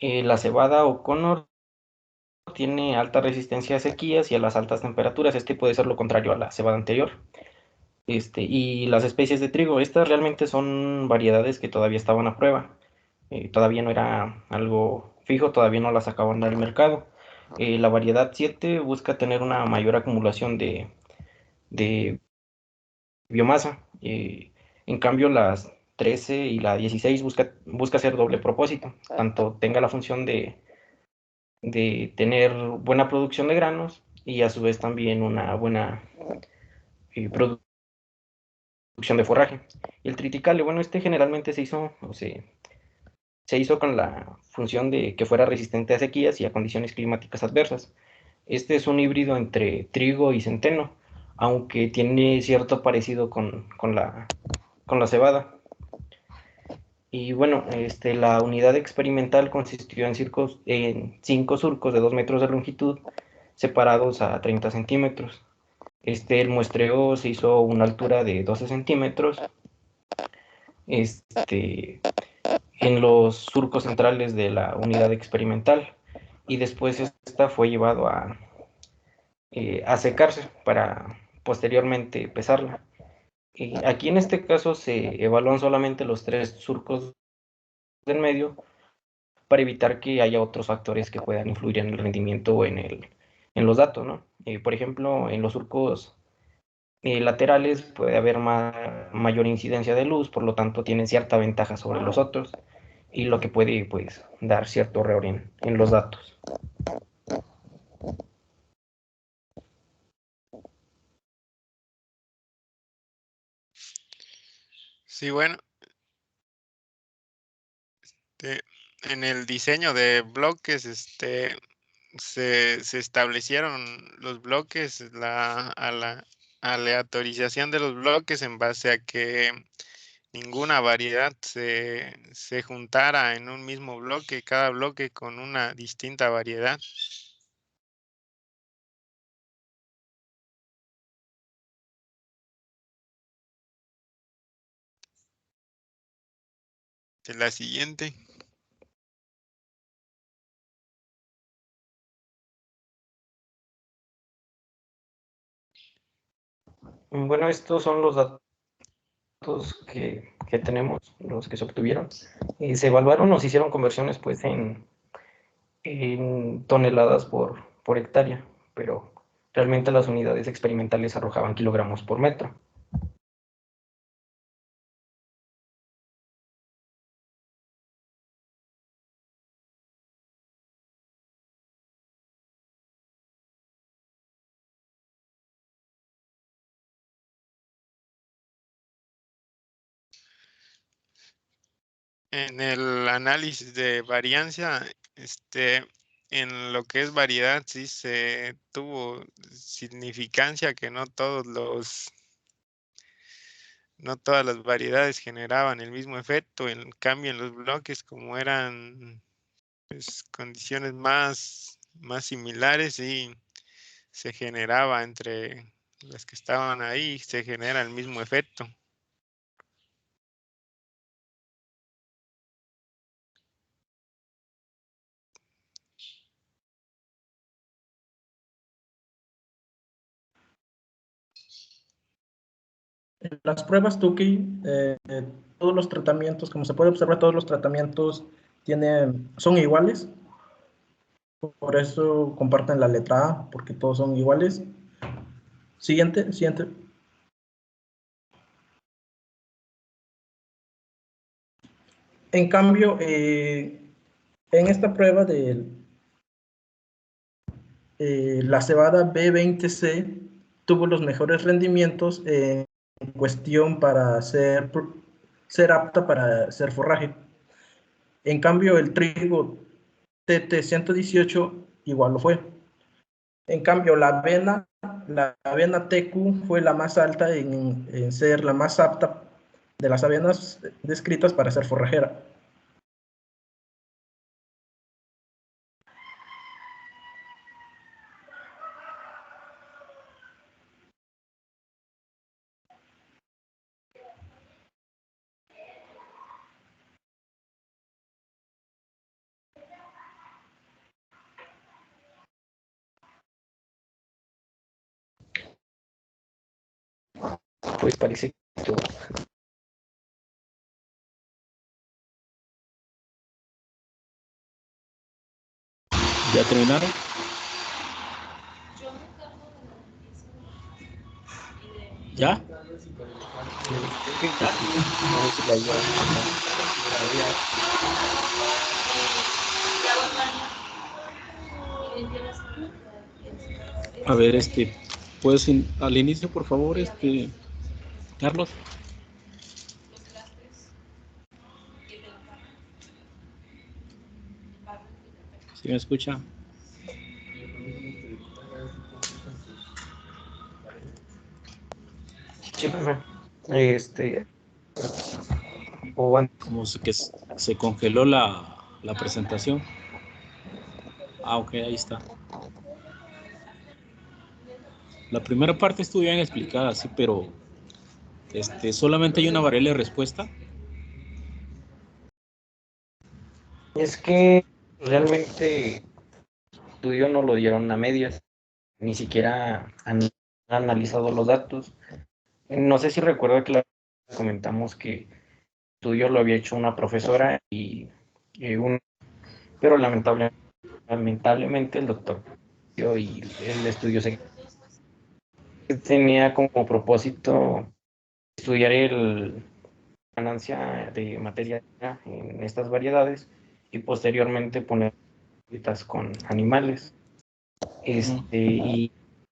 La cebada O'Connor tiene alta resistencia a sequías y a las altas temperaturas. Este puede ser lo contrario a la cebada anterior. Y las especies de trigo, estas realmente son variedades que todavía estaban a prueba. Todavía no era algo fijo, todavía no las sacaban al mercado. La variedad 7 busca tener una mayor acumulación de biomasa. En cambio, las 13 y la 16 busca hacer doble propósito, tanto tenga la función de tener buena producción de granos y a su vez también una buena producción de forraje. Y el triticale, bueno, este generalmente se hizo con la función de que fuera resistente a sequías y a condiciones climáticas adversas. Este es un híbrido entre trigo y centeno, aunque tiene cierto parecido con la cebada. Y bueno, la unidad experimental consistió en 5 surcos de 2 metros de longitud, separados a 30 centímetros. El muestreo se hizo a una altura de 12 centímetros, en los surcos centrales de la unidad experimental, y después esta fue llevado a secarse para posteriormente pesarla. Aquí en este caso se evalúan solamente los 3 surcos del medio, para evitar que haya otros factores que puedan influir en el rendimiento o en los datos, ¿no? Por ejemplo, en los surcos laterales puede haber mayor incidencia de luz, por lo tanto tienen cierta ventaja sobre los otros, y lo que puede, pues, dar cierto error en los datos. Sí, bueno, en el diseño de bloques, se establecieron los bloques, a la aleatorización de los bloques en base a que ninguna variedad se juntara en un mismo bloque, cada bloque con una distinta variedad. De la siguiente. Bueno, estos son los datos que tenemos, los que se obtuvieron. Se evaluaron o se hicieron conversiones, pues, en toneladas por hectárea, pero realmente las unidades experimentales arrojaban kilogramos por metro. En el análisis de variancia, en lo que es variedad, sí se tuvo significancia que no todas las variedades generaban el mismo efecto. En cambio, en los bloques, como eran, pues, condiciones más similares, y se generaba entre las que estaban ahí, se genera el mismo efecto. En las pruebas Tukey, todos los tratamientos, como se puede observar, todos los tratamientos son iguales. Por eso comparten la letra A, porque todos son iguales. Siguiente, siguiente. En cambio, En esta prueba de la cebada B20C tuvo los mejores rendimientos en cuestión para ser apta para ser forraje. En cambio, el trigo TT118 igual lo fue. En cambio, la avena TQ fue la más alta en ser la más apta de las avenas descritas para ser forrajera. Pues parece que todo. ¿Ya terminaron? ¿Ya? A ver, ¿puedes al inicio, por favor, Carlos? ¿Sí me escucha? Sí, profe. Como que se congeló la presentación. Ah, ok, ahí está. La primera parte estuvo bien explicada, sí, pero solamente hay una variable de respuesta. Es que realmente el estudio no lo dieron a medias, ni siquiera han analizado los datos. No sé si recuerdo que comentamos que el estudio lo había hecho una profesora pero lamentablemente el doctor y el estudio tenía como propósito estudiar el ganancia de materia en estas variedades y posteriormente poner con animales. Y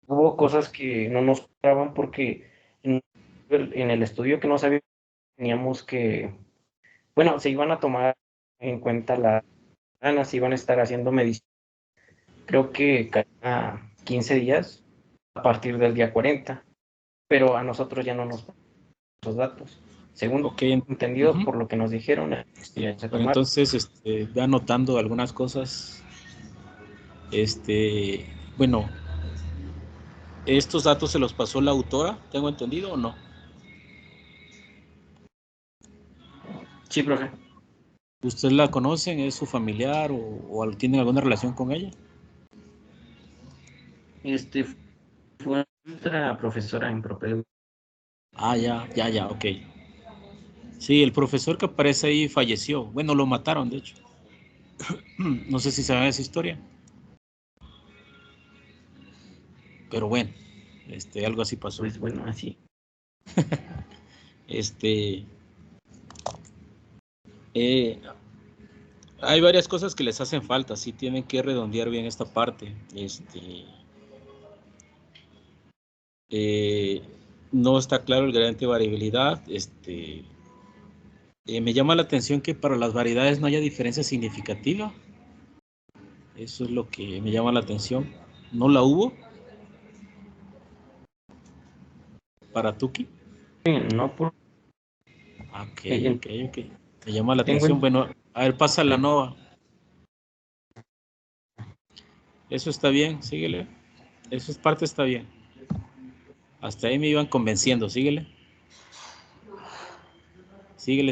hubo cosas que no nos gustaban porque en el estudio que no sabíamos teníamos que, bueno, se iban a tomar en cuenta las ganas, se iban a estar haciendo medicina, creo que cada 15 días a partir del día 40, pero a nosotros ya no nos dan los datos. Según entendido por lo que nos dijeron, bueno, entonces, ve anotando algunas cosas. Bueno, ¿estos datos se los pasó la autora? ¿Tengo entendido o no? Sí, profe. ¿Usted la conocen? ¿Es su familiar o tienen alguna relación con ella? Fue nuestra profesora en propedéutico. Ah, ya, ok. Sí, el profesor que aparece ahí falleció. Bueno, lo mataron, de hecho. No sé si saben esa historia. Pero bueno, algo así pasó. Pues bueno, así. Hay varias cosas que les hacen falta, sí tienen que redondear bien esta parte. No está claro el gradiente de variabilidad. Me llama la atención que para las variedades no haya diferencia significativa. Eso es lo que me llama la atención. ¿No la hubo? ¿Para Tuki? No por... Ok. Me llama la atención. Bueno, a ver, pasa la nova. Eso está bien, síguele. Eso es parte, está bien. Hasta ahí me iban convenciendo, síguele. Síguele.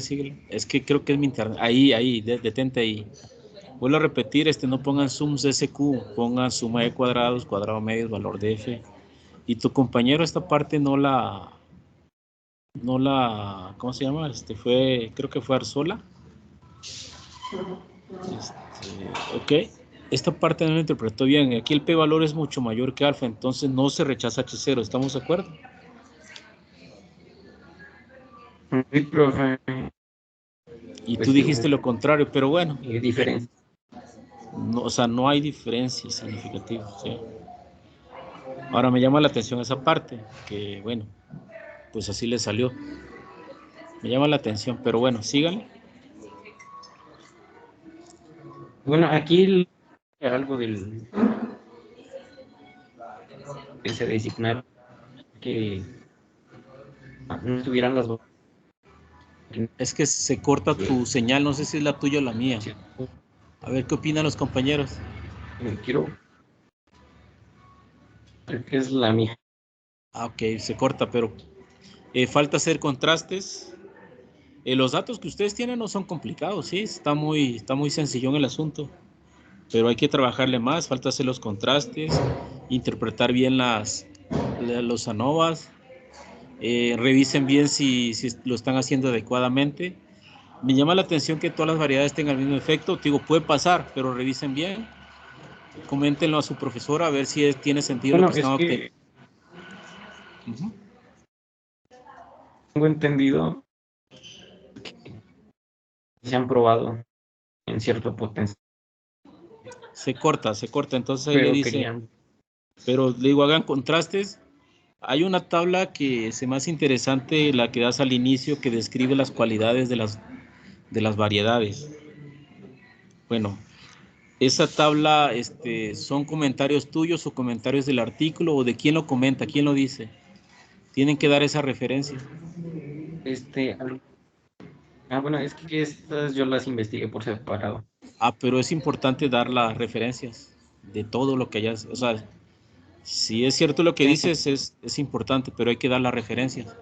Es que creo que es mi internet. Ahí, detente ahí. Vuelvo a repetir, no pongan sums de SQ, pongan suma de cuadrados, cuadrado medios, valor de F. Y tu compañero esta parte no la, ¿cómo se llama? Creo que fue Arzola. Ok. Esta parte no lo interpretó bien. Aquí el p-valor es mucho mayor que alfa, entonces no se rechaza H0. ¿Estamos de acuerdo? Sí, profe. Y tú dijiste lo contrario, pero bueno. Diferente. No, o sea, no hay diferencias significativas, ¿sí? Ahora me llama la atención esa parte, que bueno, pues así le salió. Me llama la atención, pero bueno, síganle. Bueno, aquí algo del que se designaron que no estuvieran las dos. Es que se corta tu señal, no sé si es la tuya o la mía. A ver qué opinan los compañeros. Quiero ver qué es la mía. Ah, ok, se corta, pero falta hacer contrastes. Los datos que ustedes tienen no son complicados, sí, está muy sencillón el asunto, pero hay que trabajarle más, falta hacer los contrastes, interpretar bien los ANOVAs, revisen bien si lo están haciendo adecuadamente. Me llama la atención que todas las variedades tengan el mismo efecto, digo, puede pasar, pero revisen bien, coméntenlo a su profesora a ver si tiene sentido lo Bueno, que es están que obteniendo. tengo entendido que se han probado en cierto potencial, Se corta, entonces ahí le pero dice, querían. pero le digo, hagan contrastes. Hay una tabla que se me hace interesante, la que das al inicio, que describe las cualidades de las variedades. Bueno, esa tabla, ¿son comentarios tuyos o comentarios del artículo o de quién lo comenta, quién lo dice? Tienen que dar esa referencia. Bueno, es que estas yo las investigué por separado. Ah, pero es importante dar las referencias de todo lo que hayas, o sea, si es cierto lo que Sí, dices, es importante, pero hay que dar las referencias.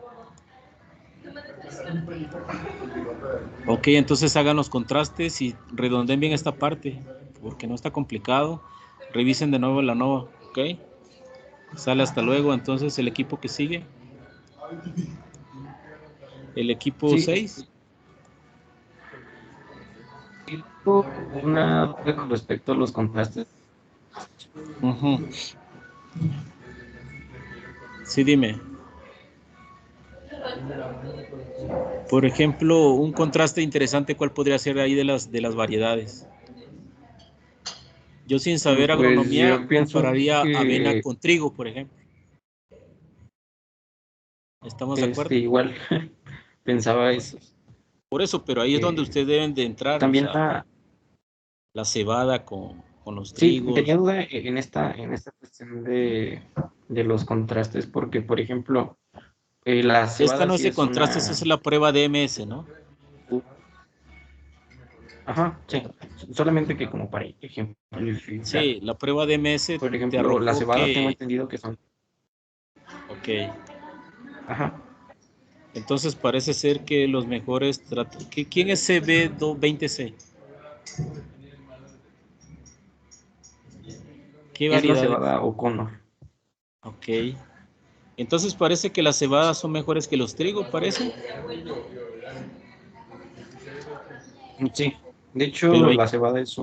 Ok, entonces hagan los contrastes y redondeen bien esta parte, porque no está complicado. Revisen de nuevo la nova, ok. Sale hasta luego, entonces el equipo que sigue. El equipo sí, 6. una duda con respecto a los contrastes. Sí, dime. Por ejemplo, un contraste interesante, ¿cuál podría ser ahí de las variedades? Yo sin saber Pues agronomía yo pienso compararía avena que con trigo, por ejemplo. ¿Estamos de acuerdo? igual pensaba eso. Por eso, pero ahí es donde Eh, ustedes deben de entrar, o también sea, la cebada con los sí, trigos. tenía duda en esta cuestión de los contrastes, porque por ejemplo, la Esta cebada no es sí de es contrastes, esa es la prueba de MS, ¿no? ajá, sí, solamente que como para ejemplificar. Sí, la prueba de MS Por te ejemplo, la arrojó cebada tengo que, entendido que son, ok, ajá, entonces parece ser que los mejores, ¿quién es CB20C? ¿Qué es la variedad es? cebada O'Connor. Ok, entonces parece que las cebadas son mejores que los trigos, parece, Sí, de hecho, pero la cebada es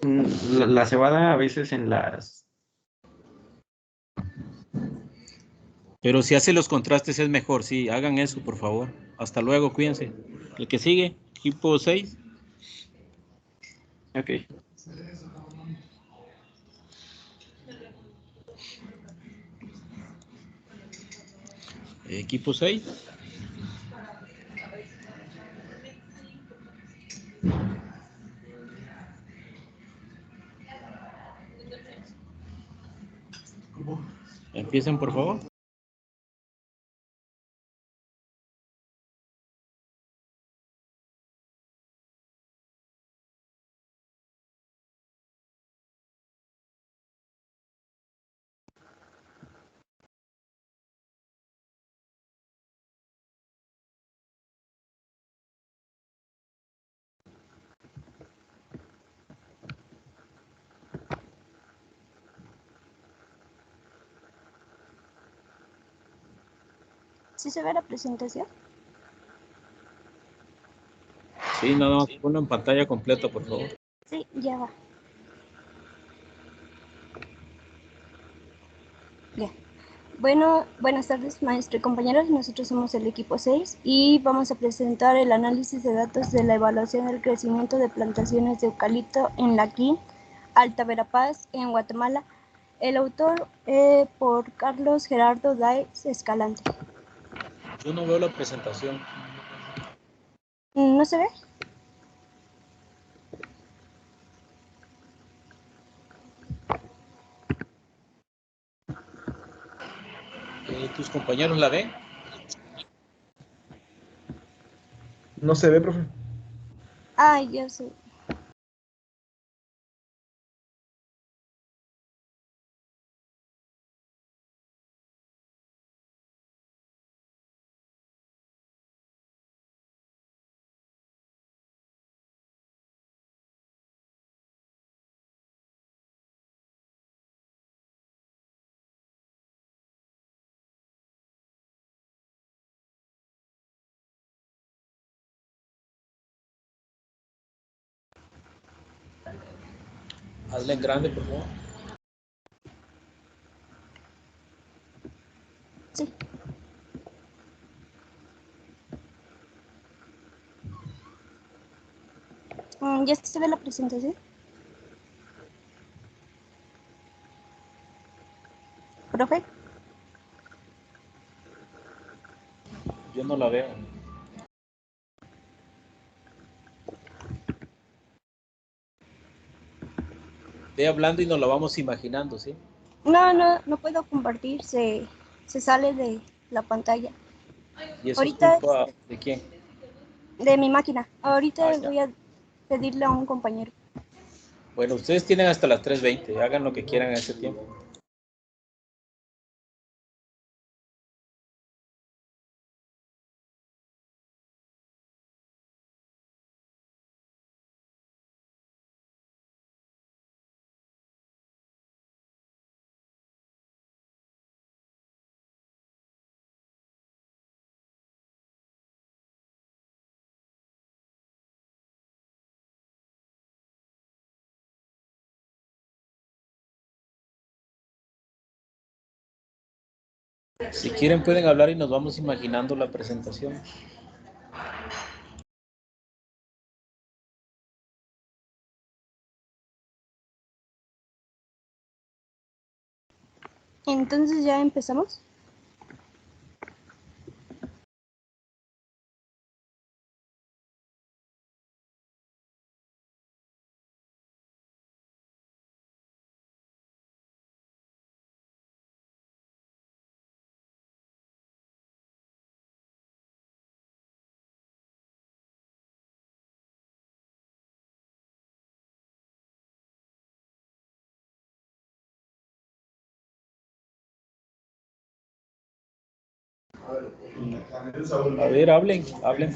la cebada a veces en las. pero si hace los contrastes es mejor, sí, hagan eso, por favor. Hasta luego, cuídense. El que sigue, equipo 6. Ok. Equipo 6. Empiecen, por favor. ¿Sí se ve la presentación? Sí, nada más ponlo en pantalla completa, por favor. Sí, ya va. Bien. Bueno, buenas tardes, maestro y compañeros. Nosotros somos el equipo 6 y vamos a presentar el análisis de datos de la evaluación del crecimiento de plantaciones de eucalipto en Laquín, Alta Verapaz, en Guatemala. El autor por Carlos Gerardo Daes Escalante. Yo no veo la presentación. ¿No se ve? ¿Tus compañeros la ven? No se ve, profe. Ay, ya sé. Hazla en grande, por favor. Sí. ¿Ya se ve la presentación? ¿Profe? Yo no la veo. Ve hablando y nos la vamos imaginando, ¿sí? No puedo compartir, se sale de la pantalla. ¿Y eso es Ahorita culpa de quién? de mi máquina. Ahorita Ya. voy a pedirle a un compañero. Bueno, ustedes tienen hasta las 3:20. Hagan lo que quieran en ese tiempo. Si quieren pueden hablar y nos vamos imaginando la presentación. Entonces ya empezamos. A ver, hablen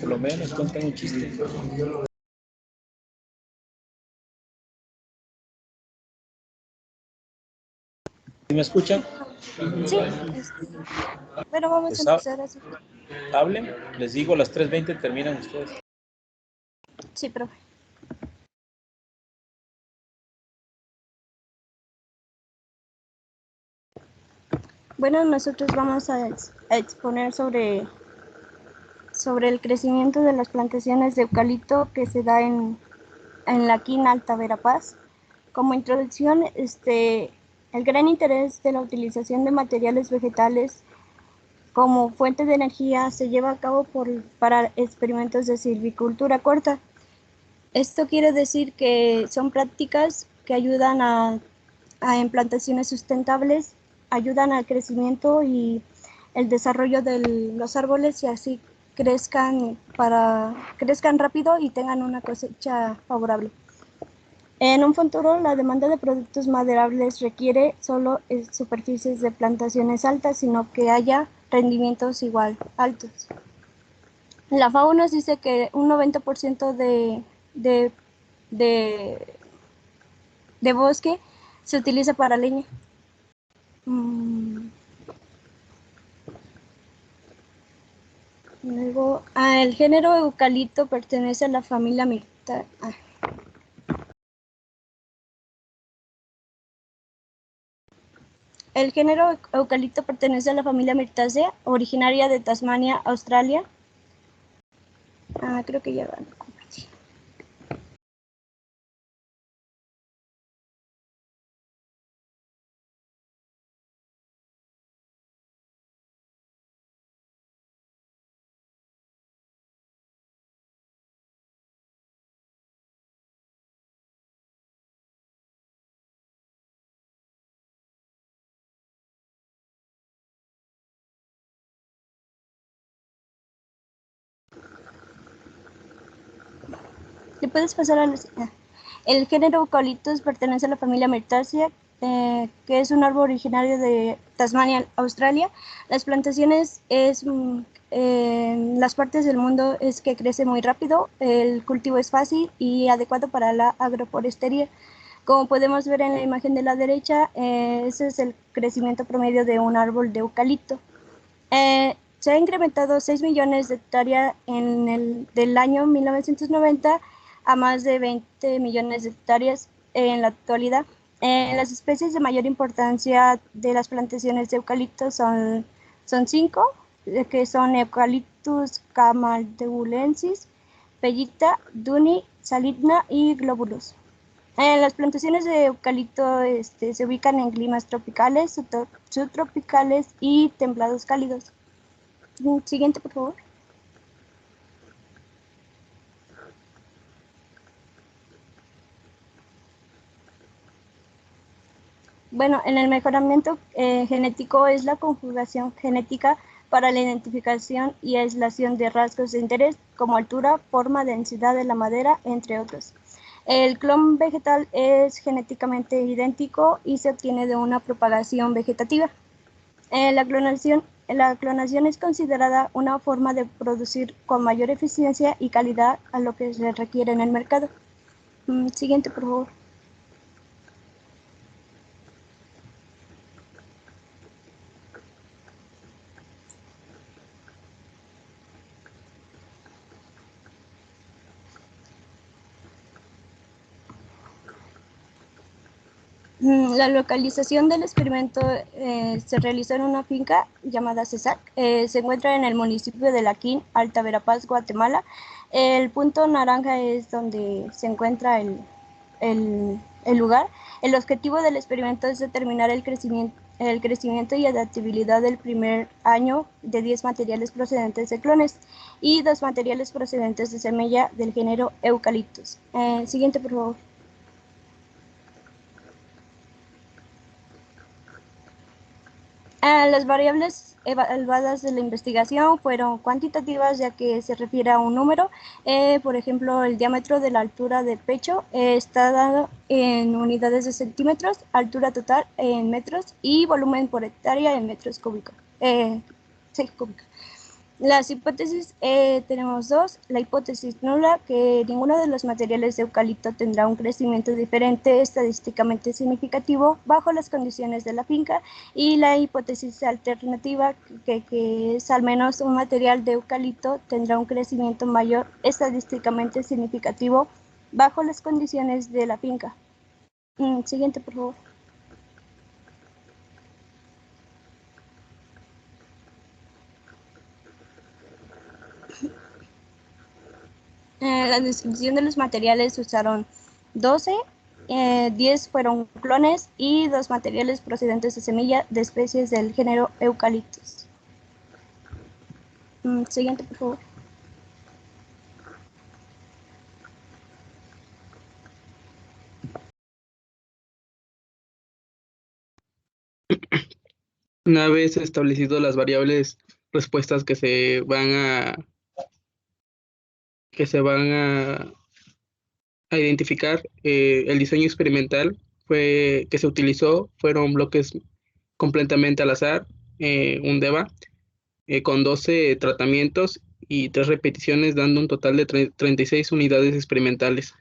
por lo menos, cuenten un chiste. ¿Sí me escuchan? Sí, pero vamos a Pues empezar así. hablen, les digo, a las 3:20 terminan ustedes. Sí, profe. Bueno, nosotros vamos a exponer sobre el crecimiento de las plantaciones de eucalipto que se da en la quina Alta Verapaz. Como introducción, el gran interés de la utilización de materiales vegetales como fuente de energía se lleva a cabo para experimentos de silvicultura corta. Esto quiere decir que son prácticas que ayudan a en plantaciones sustentables, ayudan al crecimiento y el desarrollo de los árboles y así crezcan rápido y tengan una cosecha favorable. En un futuro, la demanda de productos maderables requiere solo superficies de plantaciones altas, sino que haya rendimientos igual altos. La FAO nos dice que un 90% de bosque se utiliza para leña. Luego, el género eucalipto pertenece a la familia Myrtaceae. El género eucalipto pertenece a la familia Myrtaceae, originaria de Tasmania, Australia. Creo que ya van a compartir. ¿Le puedes pasar a los...? El género Eucalyptus pertenece a la familia Myrtaceae, que es un árbol originario de Tasmania, Australia. Las plantaciones en las partes del mundo es que crece muy rápido, el cultivo es fácil y adecuado para la agroforestería. Como podemos ver en la imagen de la derecha, ese es el crecimiento promedio de un árbol de eucalipto. Se ha incrementado 6 millones de hectáreas del año 1990 a más de 20 millones de hectáreas en la actualidad. Las especies de mayor importancia de las plantaciones de eucalipto son 5, que son Eucalyptus camaldulensis, Pellita, Duni, Saligna y Globulus. Las plantaciones de eucalipto se ubican en climas tropicales, subtropicales y templados cálidos. Siguiente, por favor. Bueno, en el mejoramiento genético es la conjugación genética para la identificación y aislación de rasgos de interés como altura, forma, densidad de la madera, entre otros. El clon vegetal es genéticamente idéntico y se obtiene de una propagación vegetativa. La clonación es considerada una forma de producir con mayor eficiencia y calidad a lo que se requiere en el mercado. Siguiente, por favor. La localización del experimento se realizó en una finca llamada CESAC. Se encuentra en el municipio de Laquín, Alta Verapaz, Guatemala. El punto naranja es donde se encuentra el lugar. El objetivo del experimento es determinar el crecimiento y adaptabilidad del primer año de 10 materiales procedentes de clones y 2 materiales procedentes de semilla del género Eucalyptus. Siguiente, por favor. Las variables evaluadas de la investigación fueron cuantitativas, ya que se refiere a un número. Por ejemplo, el diámetro de la altura del pecho está dado en unidades de centímetros, altura total en metros y volumen por hectárea en metros cúbicos. Cúbicos. Las hipótesis tenemos 2. La hipótesis nula, que ninguno de los materiales de eucalipto tendrá un crecimiento diferente estadísticamente significativo bajo las condiciones de la finca, y la hipótesis alternativa, que es al menos un material de eucalipto tendrá un crecimiento mayor estadísticamente significativo bajo las condiciones de la finca. Siguiente, por favor. La descripción de los materiales usaron 12, 10 fueron clones y 2 materiales procedentes de semilla de especies del género Eucalyptus. Siguiente, por favor. Una vez establecido las variables respuestas que se van a identificar, el diseño experimental que se utilizó fueron bloques completamente al azar, un DEVA, con 12 tratamientos y 3 repeticiones, dando un total de 36 unidades experimentales.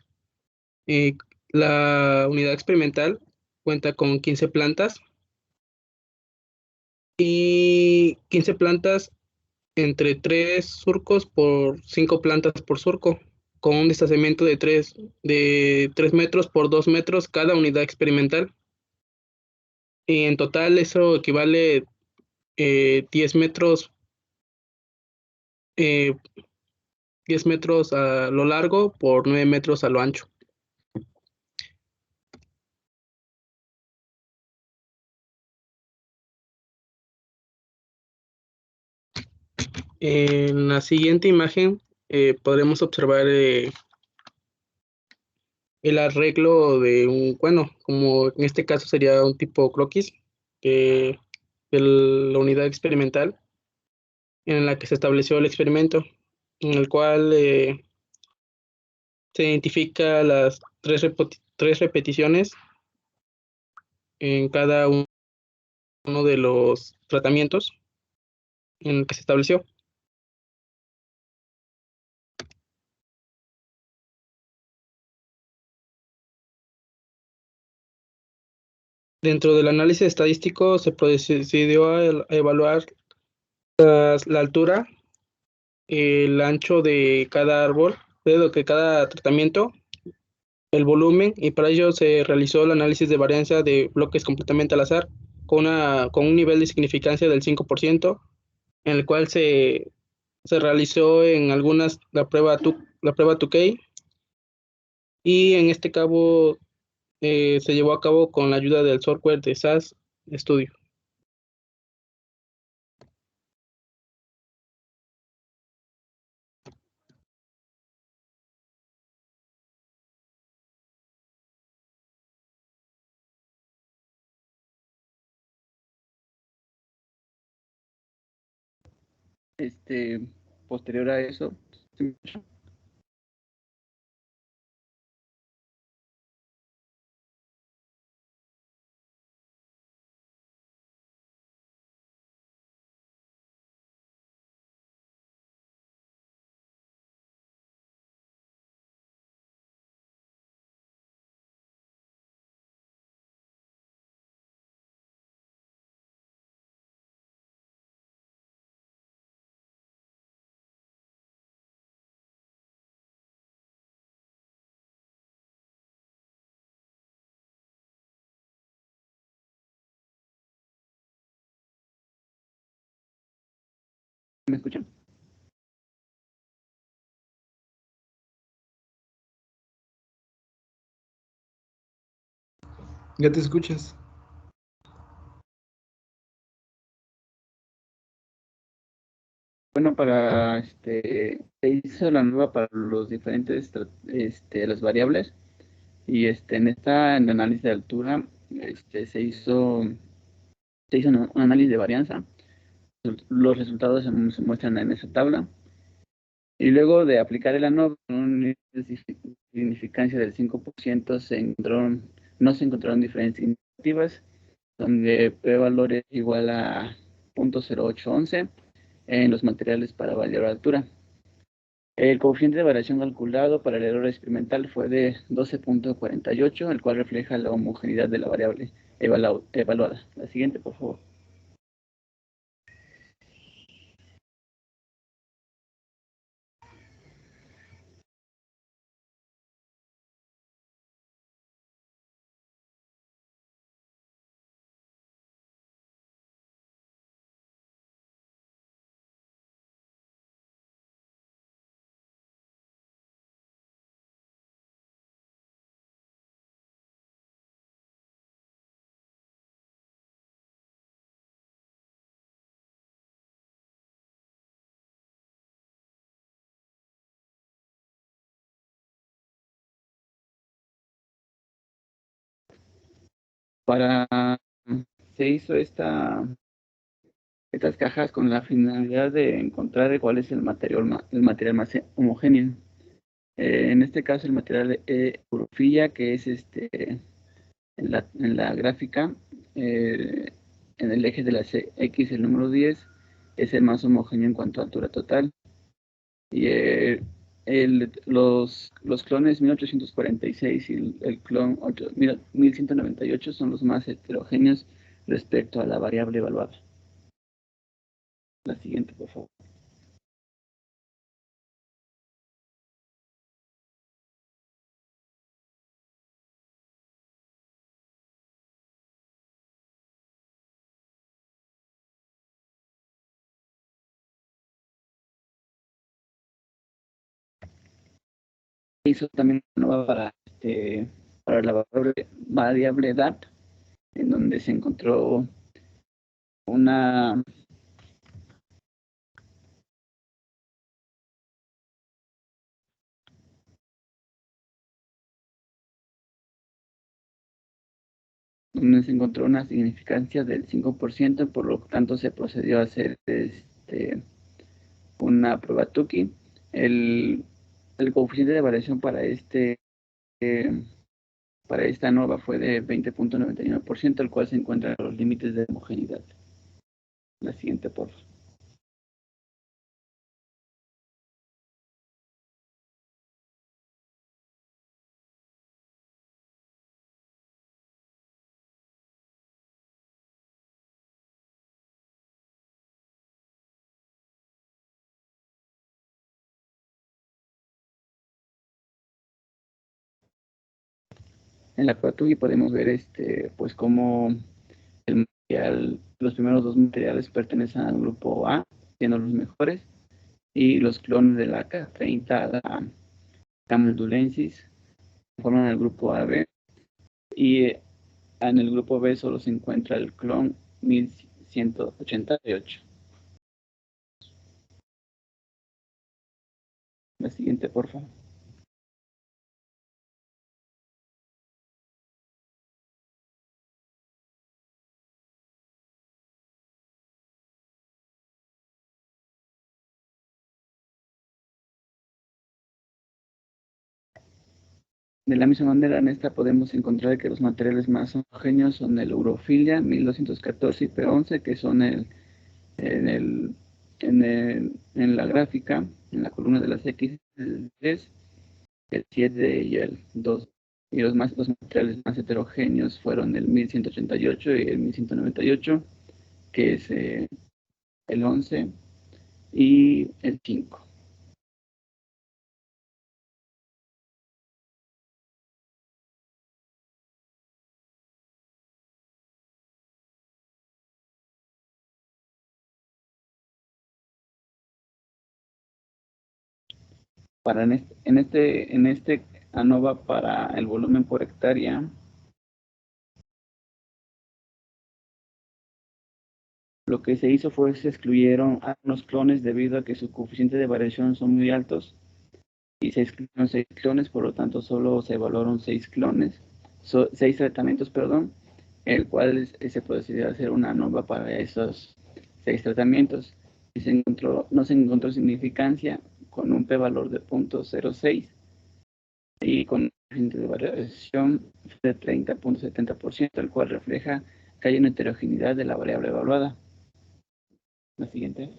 La unidad experimental cuenta con 15 plantas y 15 plantas entre 3 surcos por 5 plantas por surco, con un distanciamiento de 3 metros por 2 metros cada unidad experimental. Y en total eso equivale 10 metros, 10 metros a lo largo por 9 metros a lo ancho. En la siguiente imagen podremos observar el arreglo de un, bueno, como en este caso sería un tipo croquis de la unidad experimental en la que se estableció el experimento, en el cual se identifica las tres repeticiones en cada uno de los tratamientos en el que se estableció. Dentro del análisis estadístico se procedió a evaluar la altura, el ancho de cada árbol, de cada tratamiento, el volumen, y para ello se realizó el análisis de varianza de bloques completamente al azar con un nivel de significancia del 5%, en el cual se realizó en algunas la prueba Tukey, y en este cabo se llevó a cabo con la ayuda del software de SAS Studio. Posterior a eso, ¿me escuchan? Ya te escuchas. Bueno, se hizo la nueva para los diferentes, las variables, y en el análisis de altura, se hizo un análisis de varianza. Los resultados se muestran en esa tabla. Y luego de aplicar el ANOVA con un nivel de significancia del 5%, no se encontraron diferencias significativas, donde p-valor es igual a 0.0811 en los materiales para evaluar la altura. El coeficiente de variación calculado para el error experimental fue de 12.48, el cual refleja la homogeneidad de la variable evaluada. La siguiente, por favor. Para Se hizo estas cajas con la finalidad de encontrar cuál es el material más homogéneo. En este caso, el material urofilla, que es en la gráfica, en el eje de la X, el número 10, es el más homogéneo en cuanto a altura total. Y los clones 1846 y el clon 1198 son los más heterogéneos respecto a la variable evaluada. La siguiente, por favor. hizo también una nueva para la variable edad, en donde se encontró una significancia del 5%, por lo tanto se procedió a hacer una prueba Tukey. El coeficiente de variación para esta nova fue de 20.91%, el cual se encuentra en los límites de homogeneidad. La siguiente, por favor. En la Tukey podemos ver pues cómo los primeros dos materiales pertenecen al grupo A, siendo los mejores, y los clones de la K30, la Camaldulensis, forman el grupo AB, y en el grupo B solo se encuentra el clon 1188. La siguiente, por favor. De la misma manera, en esta podemos encontrar que los materiales más homogéneos son el Eurofilia 1214 y P11, que son en la gráfica, en la columna de las X, el 3, el 7 y el 2. Y los materiales más heterogéneos fueron el 1188 y el 1198, que es el 11 y el 5. En este ANOVA para el volumen por hectárea, lo que se hizo fue que se excluyeron a unos clones debido a que su coeficiente de variación son muy altos, y se excluyeron 6 clones, por lo tanto solo se evaluaron 6 tratamientos, el cual se procedió a hacer una ANOVA para esos 6 tratamientos. Y no se encontró significancia con un p-valor de 0.06 y con un coeficiente de variación de 30.70%, el cual refleja que hay una heterogeneidad de la variable evaluada. La siguiente.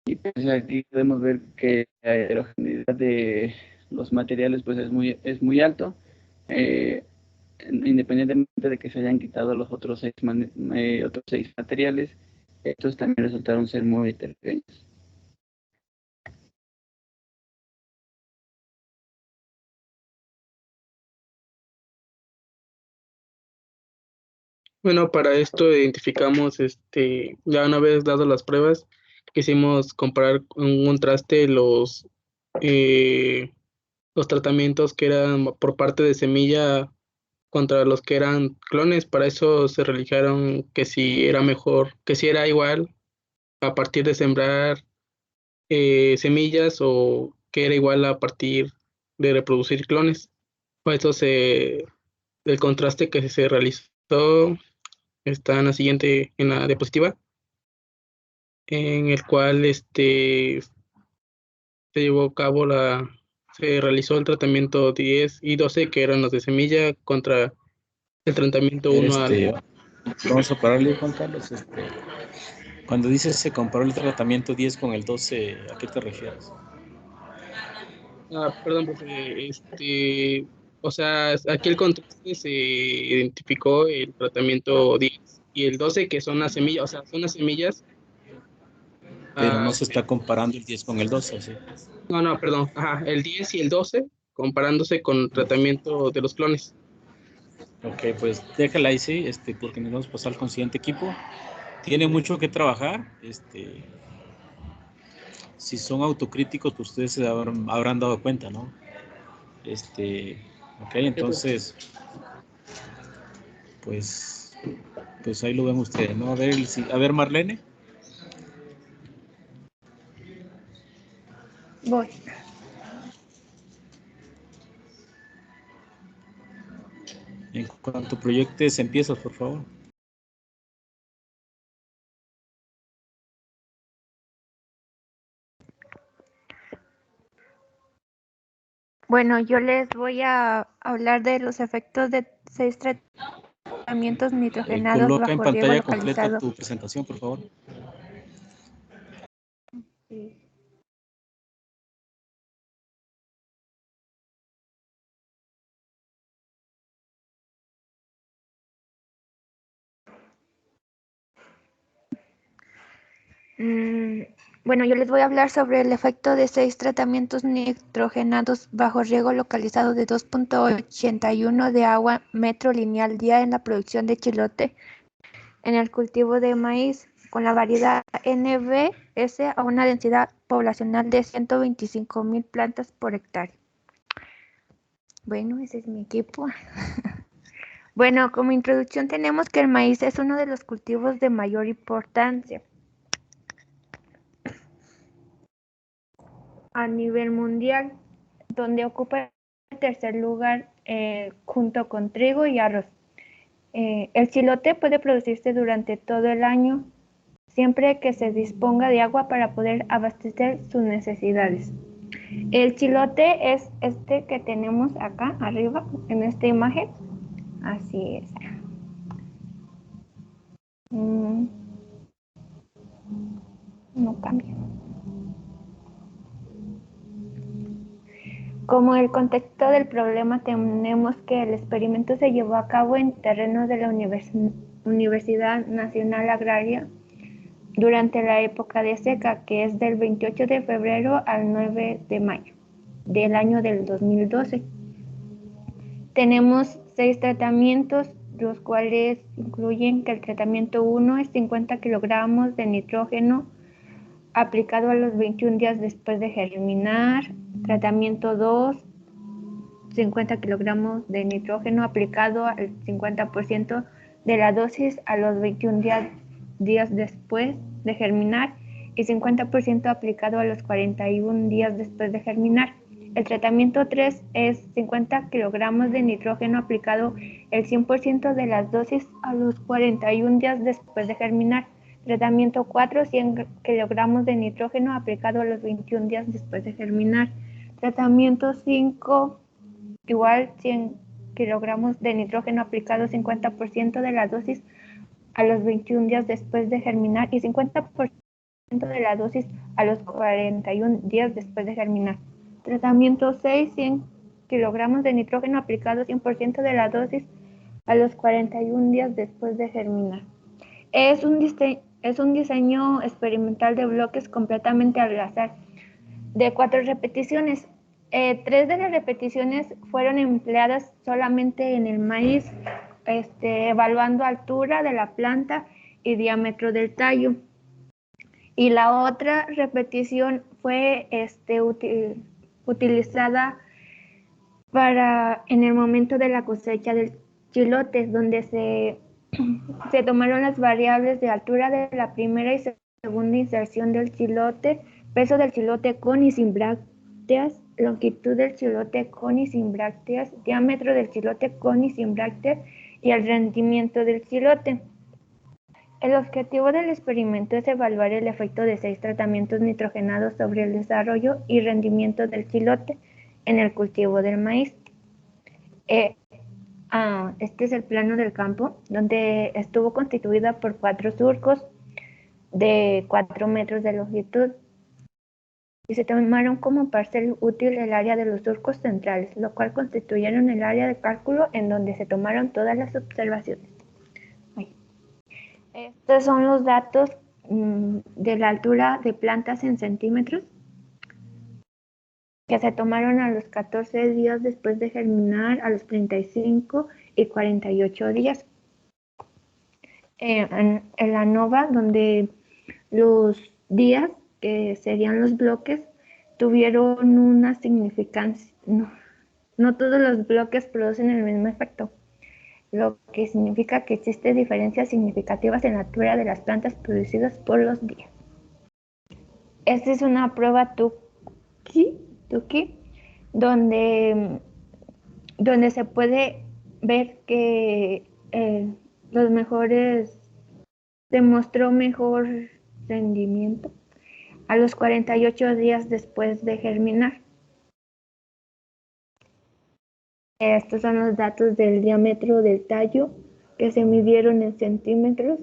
Y pues aquí podemos ver que la heterogeneidad de los materiales pues es muy alto, independientemente de que se hayan quitado los otros 6 materiales, estos también resultaron ser muy heterogéneos. Bueno, para esto identificamos, ya una vez dadas las pruebas, quisimos comparar con un contraste los tratamientos que eran por parte de semilla contra los que eran clones. Para eso se realizaron que si era mejor, que si era igual a partir de sembrar semillas, o que era igual a partir de reproducir clones. Por eso el contraste que se realizó está en la diapositiva, en el cual se realizó el tratamiento 10 y 12, que eran los de semilla, contra el tratamiento 1 Vamos a pararle, Juan Carlos. Cuando dices se comparó el tratamiento 10 con el 12, ¿a qué te refieres? Perdón, profe, o sea, aquí el contraste se identificó el tratamiento 10 y el 12, que son las semillas, o sea, son las semillas. Pero no se está comparando el 10 con el 12, ¿sí? No, perdón, el 10 y el 12 comparándose con el tratamiento de los clones. Ok, pues déjala ahí, sí, porque nos vamos a pasar con el siguiente equipo. tiene mucho que trabajar. Si son autocríticos, pues ustedes se habrán dado cuenta, ¿no? Ok, entonces, pues ahí lo ven ustedes, ¿no? A ver, Marlene. Voy. En cuanto proyectes, empiezas, por favor. Bueno, yo les voy a hablar de los efectos de 6 tratamientos nitrogenados Coloca en bajo riego pantalla completa localizado. tu presentación, por favor. Bueno, yo les voy a hablar sobre el efecto de 6 tratamientos nitrogenados bajo riego localizado de 2.81 de agua metro lineal día en la producción de chilote en el cultivo de maíz con la variedad NBS a una densidad poblacional de 125.000 plantas por hectárea. Bueno, ese es mi equipo. Bueno, como introducción tenemos que el maíz es uno de los cultivos de mayor importancia a nivel mundial, donde ocupa el tercer lugar junto con trigo y arroz. El chilote puede producirse durante todo el año, siempre que se disponga de agua para poder abastecer sus necesidades. El chilote es este que tenemos acá arriba en esta imagen. Así es. No cambia. Como el contexto del problema, tenemos que el experimento se llevó a cabo en terreno de la Universidad Nacional Agraria durante la época de seca, que es del 28 de febrero al 9 de mayo del año del 2012. Tenemos 6 tratamientos, los cuales incluyen que el tratamiento 1 es 50 kilogramos de nitrógeno aplicado a los 21 días después de germinar. Tratamiento 2, 50 kilogramos de nitrógeno aplicado al 50% de la dosis a los 21 días después de germinar y 50% aplicado a los 41 días después de germinar. El tratamiento 3 es 50 kilogramos de nitrógeno aplicado el 100% de las dosis a los 41 días después de germinar. Tratamiento 4, 100 kilogramos de nitrógeno aplicado a los 21 días después de germinar. Tratamiento 5, igual 100 kilogramos de nitrógeno aplicado 50% de la dosis a los 21 días después de germinar y 50% de la dosis a los 41 días después de germinar. Tratamiento 6, 100 kilogramos de nitrógeno aplicado 100% de la dosis a los 41 días después de germinar. Es un diseño experimental de bloques completamente al azar, de 4 repeticiones. 3 de las repeticiones fueron empleadas solamente en el maíz, evaluando altura de la planta y diámetro del tallo. Y la otra repetición fue utilizada en el momento de la cosecha del chilote, donde se tomaron las variables de altura de la primera y segunda inserción del chilote, peso del chilote con y sin brácteas, longitud del chilote con y sin brácteas, diámetro del chilote con y sin brácteas y el rendimiento del chilote. El objetivo del experimento es evaluar el efecto de 6 tratamientos nitrogenados sobre el desarrollo y rendimiento del chilote en el cultivo del maíz. Este es el plano del campo, donde estuvo constituida por 4 surcos de 4 metros de longitud y se tomaron como parcel útil el área de los surcos centrales, lo cual constituyeron el área de cálculo en donde se tomaron todas las observaciones. Estos son los datos de la altura de plantas en centímetros que se tomaron a los 14 días después de germinar, a los 35 y 48 días. en la ANOVA, donde los días, que serían los bloques, tuvieron una significancia. No todos los bloques producen el mismo efecto, lo que significa que existen diferencias significativas en la altura de las plantas producidas por los días. Esta es una prueba Tukey, donde se puede ver que los mejores demostró mejor rendimiento a los 48 días después de germinar. Estos son los datos del diámetro del tallo que se midieron en centímetros.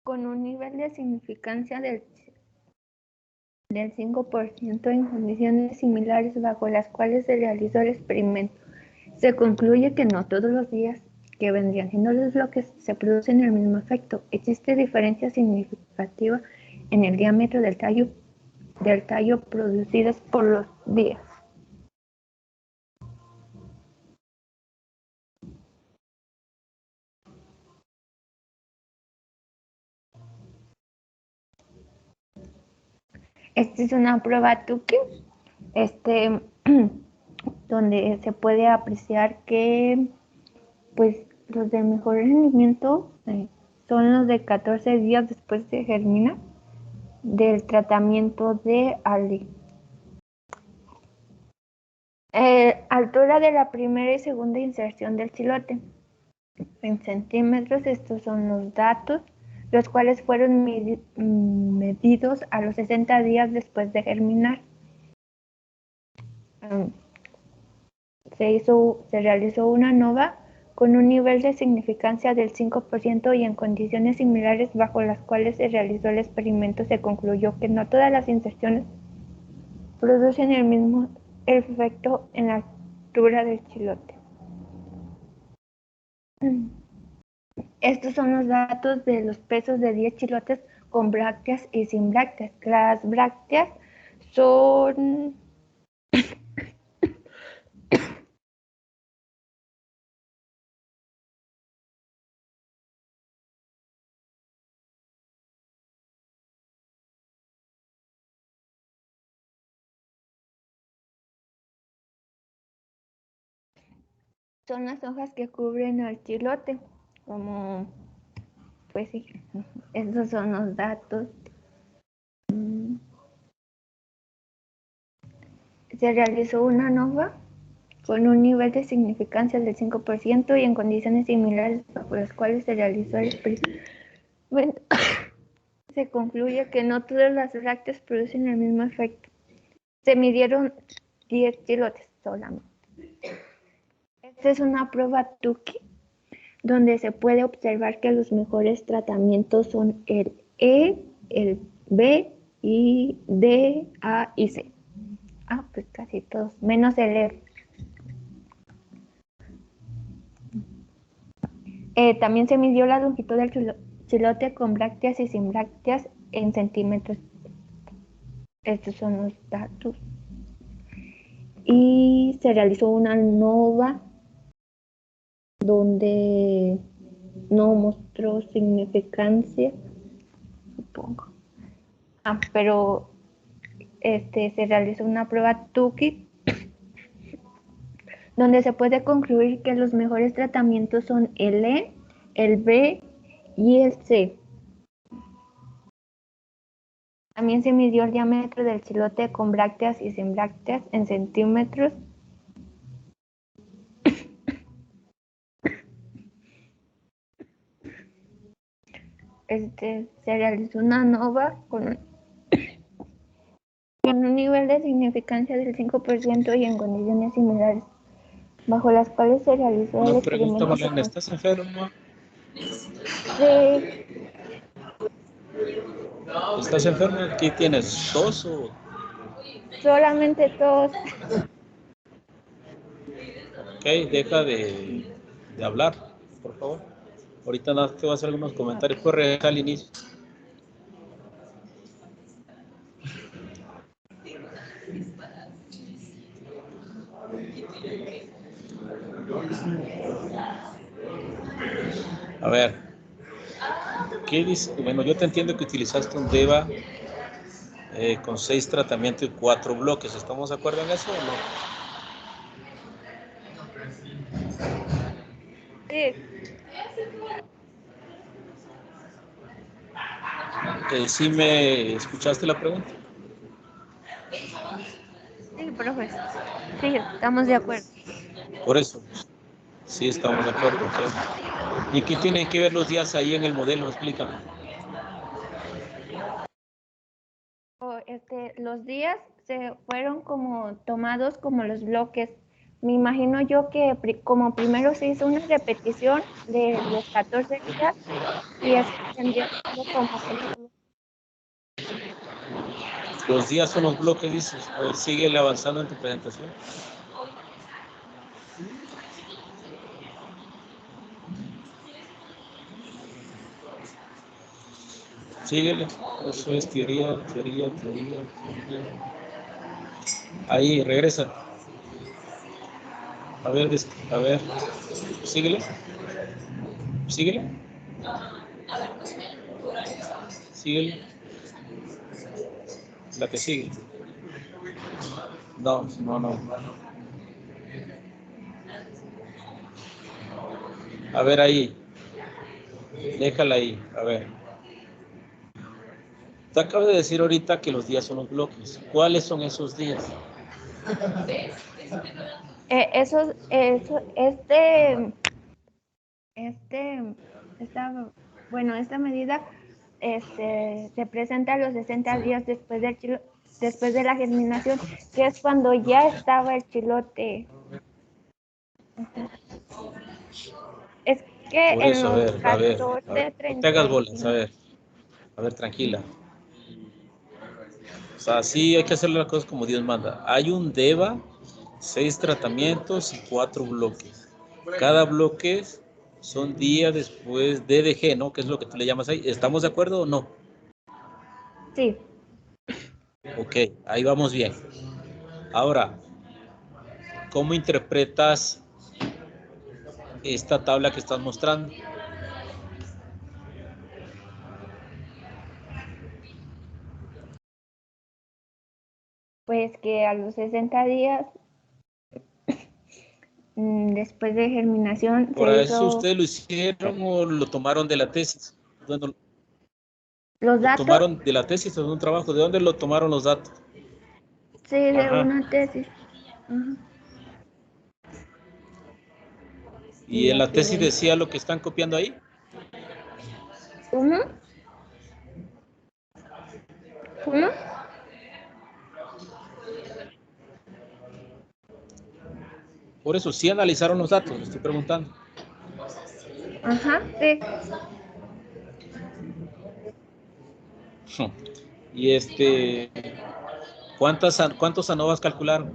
Con un nivel de significancia del 5% en condiciones similares bajo las cuales se realizó el experimento. Se concluye que no todos los días que vendrían siendo los bloques se producen el mismo efecto. Existe diferencia significativa en el diámetro del tallo producidos por los días. Esta es una prueba Tukey, donde se puede apreciar que pues los de mejor rendimiento son los de 14 días después de germinar del tratamiento de ALI. Altura de la primera y segunda inserción del chilote. En centímetros, estos son los datos, los cuales fueron medidos a los 60 días después de germinar. Se realizó una ANOVA con un nivel de significancia del 5% y en condiciones similares bajo las cuales se realizó el experimento. Se concluyó que no todas las inserciones producen el mismo efecto en la altura del chilote. Estos son los datos de los pesos de 10 chilotes con brácteas y sin brácteas. Las brácteas son las hojas que cubren al chilote, como pues sí, estos son los datos. Se realizó una ANOVA con un nivel de significancia del 5% y en condiciones similares bajo las cuales se realizó el experimento. Se concluye que no todas las brácteas producen el mismo efecto. Se midieron 10 chilotes solamente. Esta es una prueba Tukey, donde se puede observar que los mejores tratamientos son el E, el B, y D, A y C. Pues casi todos, menos el E. También se midió la longitud del chilote con brácteas y sin brácteas en centímetros. Estos son los datos. Y se realizó una ANOVA donde no mostró significancia, supongo. Pero se realizó una prueba Tukey donde se puede concluir que los mejores tratamientos son el E, el B y el C. También se midió el diámetro del chilote con brácteas y sin brácteas en centímetros. Se realizó una ANOVA con un nivel de significancia del 5% y en condiciones similares, bajo las cuales se realizó el experimento. Malena, ¿estás enfermo? Sí. ¿Estás enfermo? ¿Aquí tienes tos o...? Solamente tos. Ok, deja de hablar, por favor. Ahorita nada, te voy a hacer algunos comentarios. Puedes regresar al inicio. A ver, ¿qué dice? Bueno, yo te entiendo que utilizaste un DEVA con 6 tratamientos y 4 bloques. ¿Estamos de acuerdo en eso o no? Sí, ¿Sí me escuchaste la pregunta? sí, profe. Sí, estamos de acuerdo. Por eso, pues, sí estamos de acuerdo. ¿Sí? ¿Y qué tienen que ver los días ahí en el modelo? Explícame. Los días se fueron como tomados como los bloques. Me imagino yo que como primero se hizo una repetición de los 14 días y eso tendría sido como que los Los días son los bloques, dices. A ver, síguele avanzando en tu presentación. Síguele. Eso es teoría. Ahí, regresa. A ver, síguele. La que sigue. No. A ver ahí. Déjala ahí. A ver. Te acabo de decir ahorita que los días son los bloques. ¿Cuáles son esos días? esta medida se presenta a los 60 días después de la germinación, que es cuando ya estaba el chilote. Es que Por en eso, los a ver. 14, No te hagas bolas, 35. a ver, tranquila. O sea, sí hay que hacer las cosas como Dios manda. Hay un DEVA, 6 tratamientos y 4 bloques. Cada bloque son días después de DDG, ¿no? Que es lo que tú le llamas ahí. ¿Estamos de acuerdo o no? Sí. Ok, ahí vamos bien. Ahora, ¿cómo interpretas esta tabla que estás mostrando? Pues que a los 60 días después de germinación ¿Por se eso hizo ustedes lo hicieron o lo tomaron de la tesis? Bueno, los ¿lo datos, tomaron de la tesis o de un trabajo? ¿De dónde lo tomaron los datos? sí, de Ajá. una tesis. Ajá. ¿Y en la tesis así decía lo que están copiando ahí? ¿Cómo? Por eso, sí analizaron los datos, le estoy preguntando. Ajá, sí. Y ¿cuántos ANOVAs calcularon?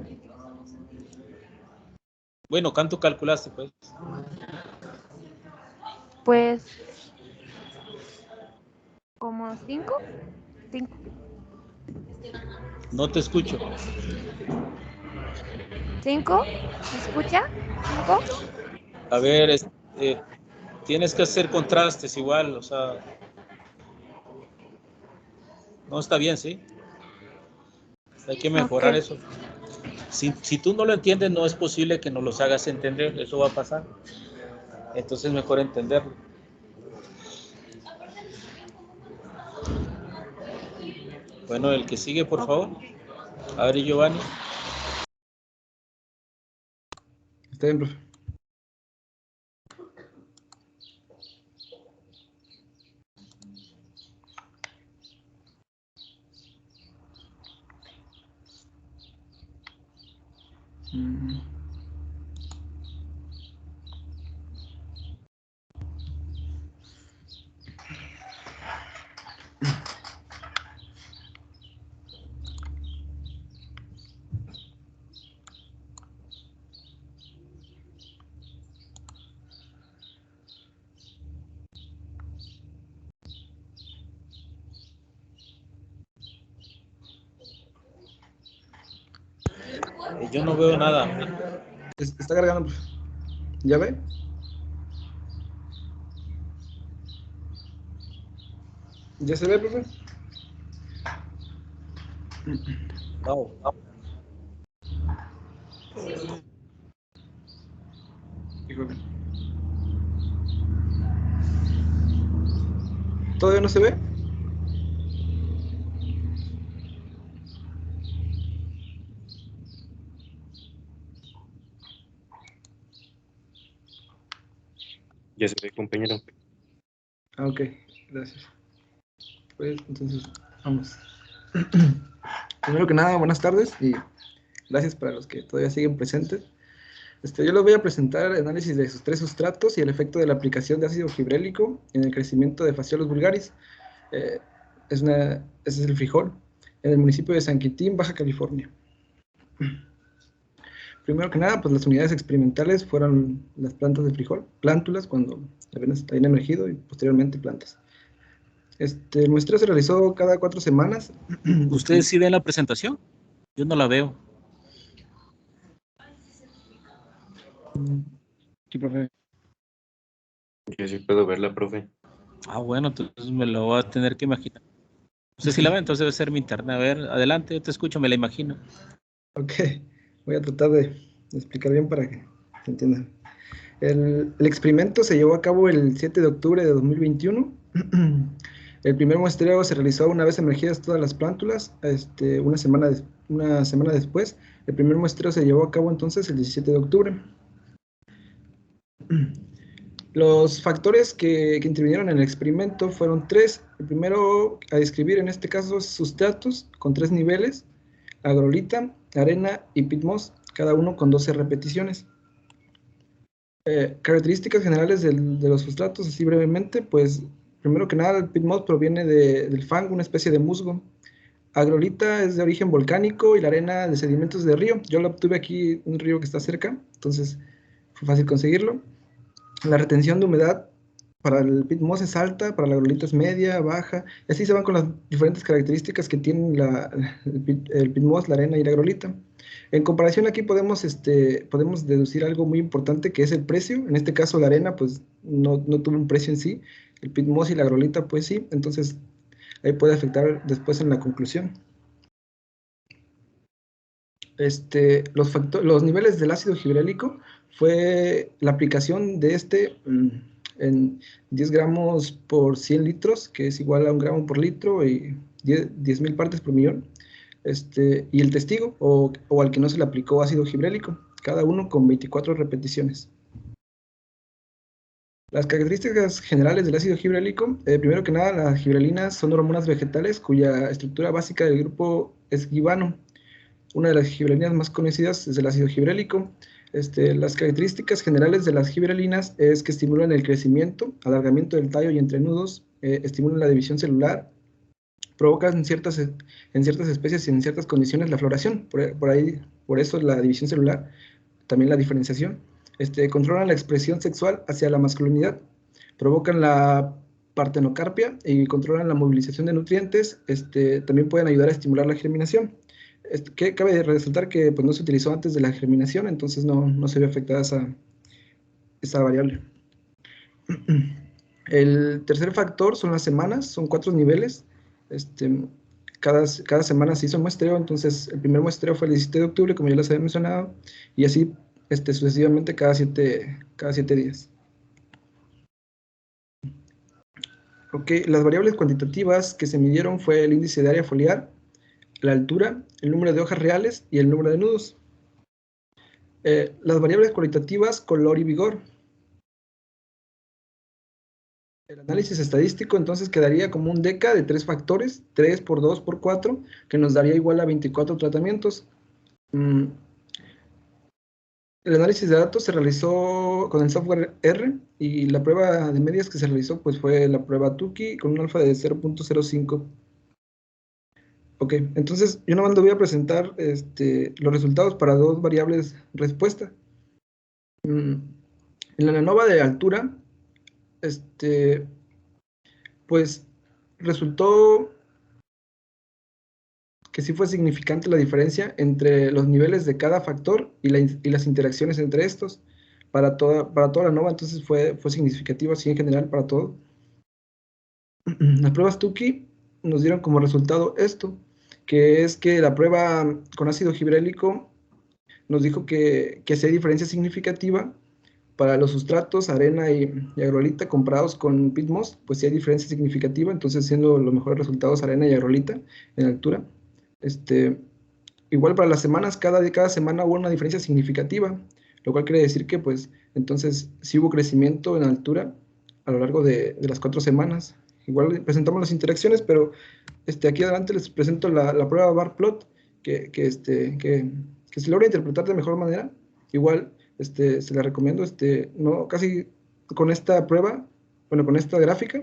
Bueno, ¿cuánto calculaste, pues? Pues como 5. No te escucho. 5, ¿me escucha? 5. A ver, tienes que hacer contrastes igual, o sea, no está bien, ¿sí? Hay que mejorar Ok. eso. Si tú no lo entiendes, no es posible que nos los hagas entender, eso va a pasar. Entonces es mejor entenderlo. Bueno, el que sigue, por favor. A ver, Giovanni. Está bien, profe. Yo no veo nada. Está cargando, profe. ¿Ya ve? ¿Ya se ve, profe? No. Híjole. ¿Todavía no se ve? Ya se ve, compañero. Ah, ok, gracias. Pues entonces, vamos. Primero que nada, buenas tardes y gracias para los que todavía siguen presentes. Yo les voy a presentar el análisis de sus 3 sustratos y el efecto de la aplicación de ácido gibrélico en el crecimiento de Phaseolus vulgaris. Ese es el frijol, en el municipio de San Quintín, Baja California. Primero que nada, pues las unidades experimentales fueron las plantas de frijol, plántulas cuando apenas habían emergido y posteriormente plantas. El muestreo se realizó cada 4 semanas. ¿Ustedes sí ven la presentación? Yo no la veo. Sí, profe. Yo sí puedo verla, profe. Ah, bueno, entonces me lo voy a tener que imaginar. Usted sí la ve, entonces debe ser mi internet. A ver, adelante, yo te escucho, me la imagino. Ok, voy a tratar de explicar bien para que se entienda. El experimento se llevó a cabo el 7 de octubre de 2021. El primer muestreo se realizó una vez emergidas todas las plántulas, una semana después. El primer muestreo se llevó a cabo entonces el 17 de octubre. Los factores que intervinieron en el experimento fueron 3. El primero a describir en este caso sustratos con 3 niveles, agrolita, arena y pit moss, cada uno con 12 repeticiones. Características generales de los sustratos, así brevemente, pues primero que nada el pit moss proviene del fango, una especie de musgo. Agrolita es de origen volcánico y la arena de sedimentos de río. Yo la obtuve aquí, un río que está cerca, entonces fue fácil conseguirlo. La retención de humedad para el pit moss es alta, para la agrolita es media, baja, y así se van con las diferentes características que tienen el pit moss, la arena y la agrolita. En comparación aquí podemos deducir algo muy importante que es el precio. En este caso la arena pues no tuvo un precio en sí, el pit moss y la agrolita pues sí, entonces ahí puede afectar después en la conclusión. Los niveles del ácido gibrélico fue la aplicación de en 10 gramos por 100 litros, que es igual a 1 gramo por litro y 10.000 partes por millón. Y el testigo, o al que no se le aplicó ácido gibrélico, cada uno con 24 repeticiones. Las características generales del ácido gibrélico, primero que nada, las gibrelinas son hormonas vegetales cuya estructura básica del grupo es guibano. Una de las gibrelinas más conocidas es el ácido gibrélico. Las características generales de las gibrelinas es que estimulan el crecimiento, alargamiento del tallo y entrenudos, estimulan la división celular, provocan en ciertas especies y en ciertas condiciones la floración, por eso la división celular, también la diferenciación. Controlan la expresión sexual hacia la masculinidad, provocan la partenocarpia y controlan la movilización de nutrientes, también pueden ayudar a estimular la germinación. Que cabe resaltar que pues, no se utilizó antes de la germinación, entonces no se vio afectada esa variable. El tercer factor son las semanas, son 4 niveles. Cada semana se hizo un muestreo, entonces el primer muestreo fue el 17 de octubre, como ya les había mencionado, y así sucesivamente cada 7 días. Ok, las variables cuantitativas que se midieron fue el índice de área foliar, la altura, el número de hojas reales y el número de nudos. Las variables cualitativas, color y vigor. El análisis estadístico entonces quedaría como un DECA de 3 factores, 3 por 2 por 4, que nos daría igual a 24 tratamientos. El análisis de datos se realizó con el software R y la prueba de medias que se realizó pues fue la prueba Tukey con un alfa de 0.05. Ok, entonces yo nomás le voy a presentar los resultados para 2 variables respuesta. En la ANOVA de altura, pues resultó que sí fue significante la diferencia entre los niveles de cada factor y las interacciones entre estos. Para toda la ANOVA, entonces fue significativo así en general para todo. las pruebas Tukey nos dieron como resultado esto, que es que la prueba con ácido gibrélico nos dijo que sí hay diferencia significativa para los sustratos, arena y agrolita comprados con pit moss, pues sí hay diferencia significativa, entonces siendo los mejores resultados arena y agrolita en altura. Igual para las semanas, cada semana hubo una diferencia significativa, lo cual quiere decir que pues entonces sí hubo crecimiento en altura a lo largo de las 4 semanas. Igual presentamos las interacciones, pero aquí adelante les presento la prueba bar plot que se logra interpretar de mejor manera. Igual se la recomiendo, no, casi con esta prueba, bueno, con esta gráfica,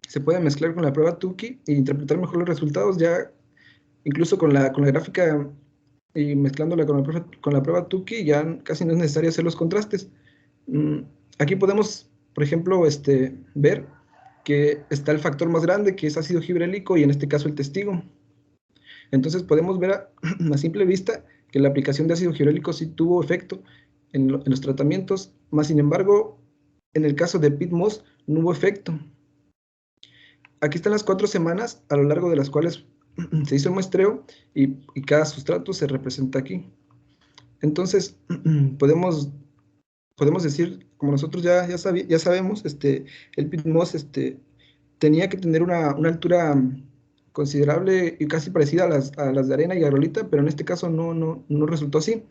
se puede mezclar con la prueba Tukey e interpretar mejor los resultados, ya incluso con la gráfica y mezclándola con la prueba Tukey, ya casi no es necesario hacer los contrastes. Aquí podemos, por ejemplo, ver que está el factor más grande, que es ácido gibrélico, y en este caso el testigo. Entonces podemos ver a simple vista que la aplicación de ácido gibrélico sí tuvo efecto en los tratamientos, más sin embargo, en el caso de pit moss no hubo efecto. Aquí están las 4 semanas a lo largo de las cuales se hizo el muestreo y cada sustrato se representa aquí. Entonces, podemos decir, como nosotros ya sabemos, el pit moss tenía que tener una altura considerable y casi parecida a las de arena y agrolita, pero en este caso no resultó así.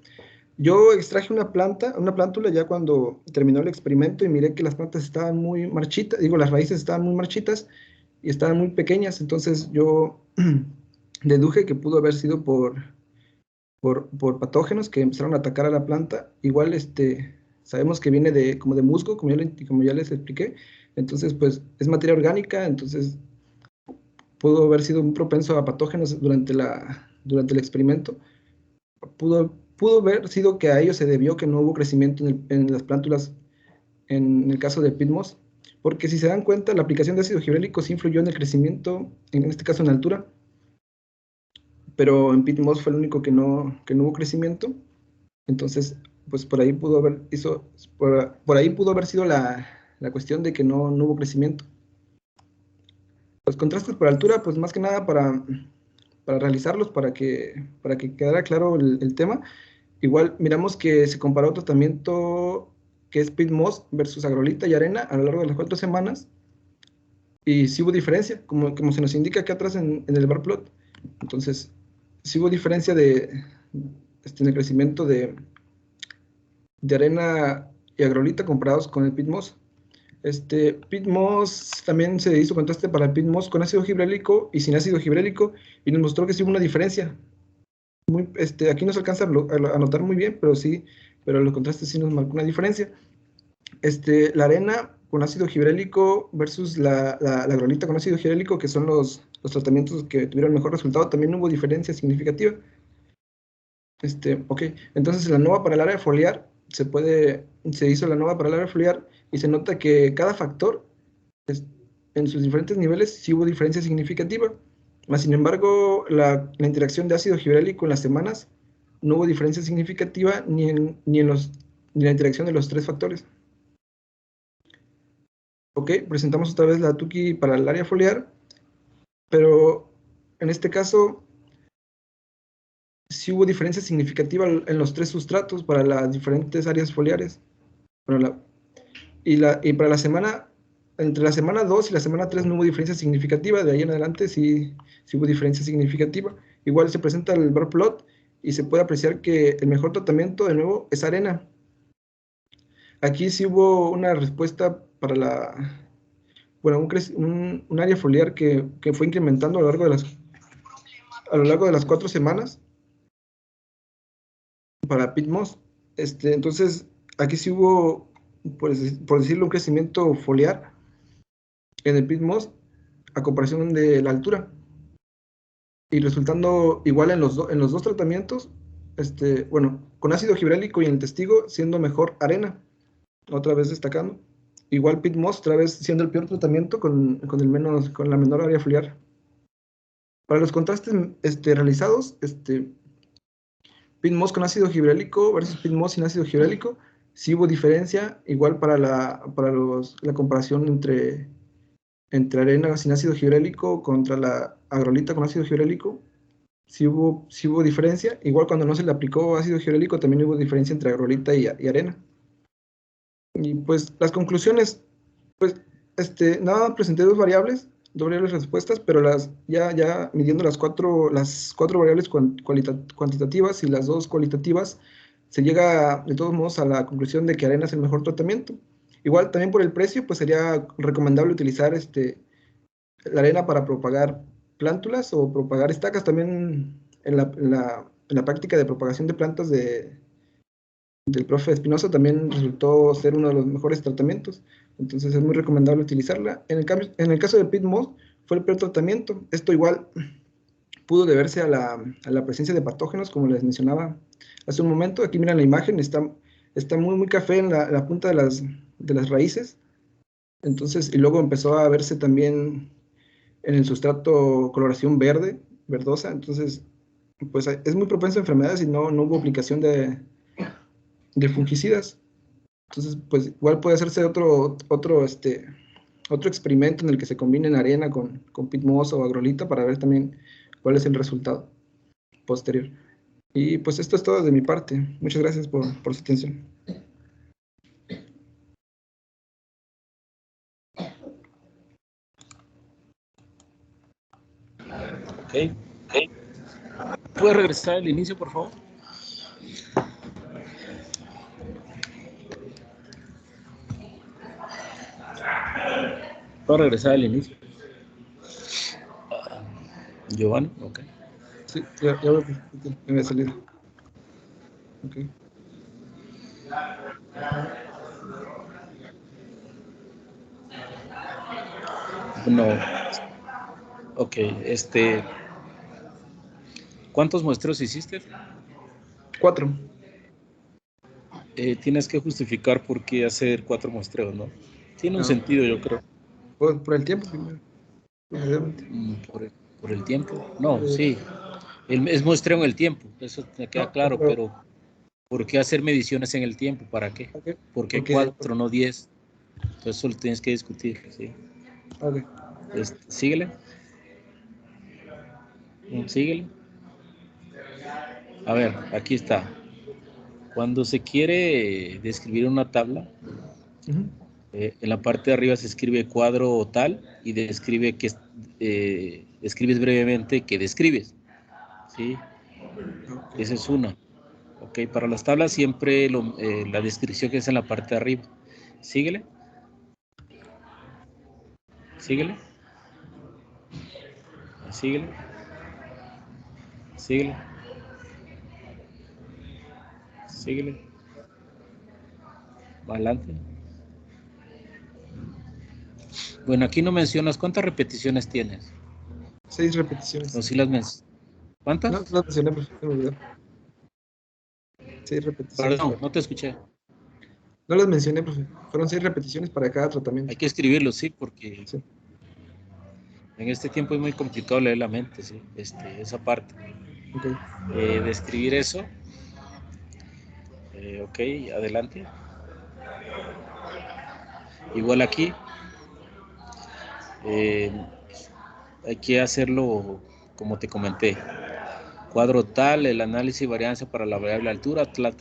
Yo extraje una plántula ya cuando terminó el experimento y miré que las plantas estaban muy marchitas, las raíces estaban muy marchitas y estaban muy pequeñas, entonces yo deduje que pudo haber sido por patógenos que empezaron a atacar a la planta. Igual sabemos que viene como de musgo, como ya les expliqué, entonces pues es materia orgánica, entonces pudo haber sido un propenso a patógenos durante el experimento. Pudo haber sido que a ello se debió que no hubo crecimiento en las plántulas en el caso de pit moss, porque si se dan cuenta, la aplicación de ácido gibrélico sí influyó en el crecimiento, en este caso en altura, pero en pit moss fue el único que no hubo crecimiento. Entonces, pues por ahí pudo haber sido la cuestión de que no hubo crecimiento. Los contrastes por altura, pues más que nada para realizarlos, para que quedara claro el tema. Igual miramos que se comparó tratamiento que es pit moss versus agrolita y arena a lo largo de las 4 semanas, y sí hubo diferencia, como se nos indica aquí atrás en el bar plot. Entonces, sí hubo diferencia en el crecimiento de arena y agrolita comparados con el pit moss. Pit moss también se hizo contraste para el pit moss con ácido gibrélico y sin ácido gibrélico, y nos mostró que sí hubo una diferencia. Aquí no se alcanza a notar muy bien, pero los contrastes sí nos marcó una diferencia. La arena con ácido gibrélico versus la agrolita con ácido gibrélico, que son los tratamientos que tuvieron mejor resultado, también hubo diferencia significativa. Ok, entonces la NOVA para el área foliar, se hizo la NOVA para el área foliar y se nota que cada factor, en sus diferentes niveles, sí hubo diferencia significativa. Más sin embargo, la interacción de ácido gibrélico en las semanas no hubo diferencia significativa ni en la interacción de los 3 factores. Ok, presentamos otra vez la Tukey para el área foliar, pero en este caso sí hubo diferencia significativa en los 3 sustratos para las diferentes áreas foliares. Y para la semana, entre la semana 2 y la semana 3 no hubo diferencia significativa, de ahí en adelante sí hubo diferencia significativa. Igual se presenta el bar plot y se puede apreciar que el mejor tratamiento de nuevo es arena. Aquí sí hubo una respuesta para un área foliar que fue incrementando a lo largo de las 4 semanas para pit moss. Entonces aquí sí hubo, por decirlo, un crecimiento foliar en el pit moss a comparación de la altura, y resultando igual en los 2 tratamientos, con ácido gibrélico y en el testigo siendo mejor arena, otra vez destacando. Igual pit moss otra vez siendo el peor tratamiento con la menor área foliar. Para los contrastes realizados, pit moss con ácido gibrélico versus pit moss sin ácido gibrélico, sí hubo diferencia, igual para la comparación entre entre arena sin ácido gibrélico contra la agrolita con ácido gibrélico, sí hubo diferencia. Igual cuando no se le aplicó ácido gibrélico también hubo diferencia entre agrolita y arena. Y pues las conclusiones, pues nada, presenté dos variables respuestas, pero ya midiendo las cuatro variables cuantitativas y las dos cualitativas, se llega de todos modos a la conclusión de que arena es el mejor tratamiento. Igual también por el precio, pues sería recomendable utilizar la arena para propagar plántulas o propagar estacas. También en la práctica de propagación de plantas del profe Espinosa también resultó ser uno de los mejores tratamientos. Entonces es muy recomendable utilizarla. En el caso del pit moss fue el peor tratamiento. Esto igual pudo deberse a la presencia de patógenos, como les mencionaba hace un momento. Aquí miran la imagen, está muy café en la punta de las raíces. Entonces, y luego empezó a verse también en el sustrato coloración verdosa. Entonces, pues es muy propenso a enfermedades y no hubo aplicación de fungicidas. Entonces, pues igual puede hacerse otro experimento en el que se combinen arena con pit moss o agrolita para ver también cuál es el resultado posterior. Y pues esto es todo de mi parte. Muchas gracias por su atención. Ok. ¿Puedes regresar al inicio, por favor? ¿Puedo regresar al inicio? Giovanni, ok. Sí, ya me había salido. Ok. No. Ok, ¿cuántos muestreos hiciste? 4. Tienes que justificar por qué hacer 4 muestreos, ¿no? Tiene un sentido, yo creo. Por el tiempo primero. Por el tiempo. No, sí. Es muestreo en el tiempo, eso te queda claro, pero ¿por qué hacer mediciones en el tiempo? ¿Para qué? Okay. ¿Por qué 4, no 10? Entonces eso lo tienes que discutir, ¿sí? Okay. Síguele. Síguele. A ver, aquí está. Cuando se quiere describir una tabla, en la parte de arriba se escribe cuadro tal y describe que escribes brevemente que describes, ¿sí? Esa es una. Ok, para las tablas siempre la descripción que es en la parte de arriba. Síguele. Síguele. Síguele. Síguele. Síguele. Adelante. Bueno, aquí no mencionas cuántas repeticiones tienes. 6 repeticiones. ¿O sí las mencionas? ¿Cuántas? No las mencioné, pero se me olvidó. 6 repeticiones. Perdón, no te escuché. No las mencioné, profe. Fueron 6 repeticiones para cada tratamiento. Hay que escribirlo, sí, porque sí. En este tiempo es muy complicado leer la mente, sí, esa parte. Okay. Describir eso. Ok, adelante. Igual aquí. Hay que hacerlo como te comenté. Cuadro tal, el análisis y varianza para la variable altura, tal.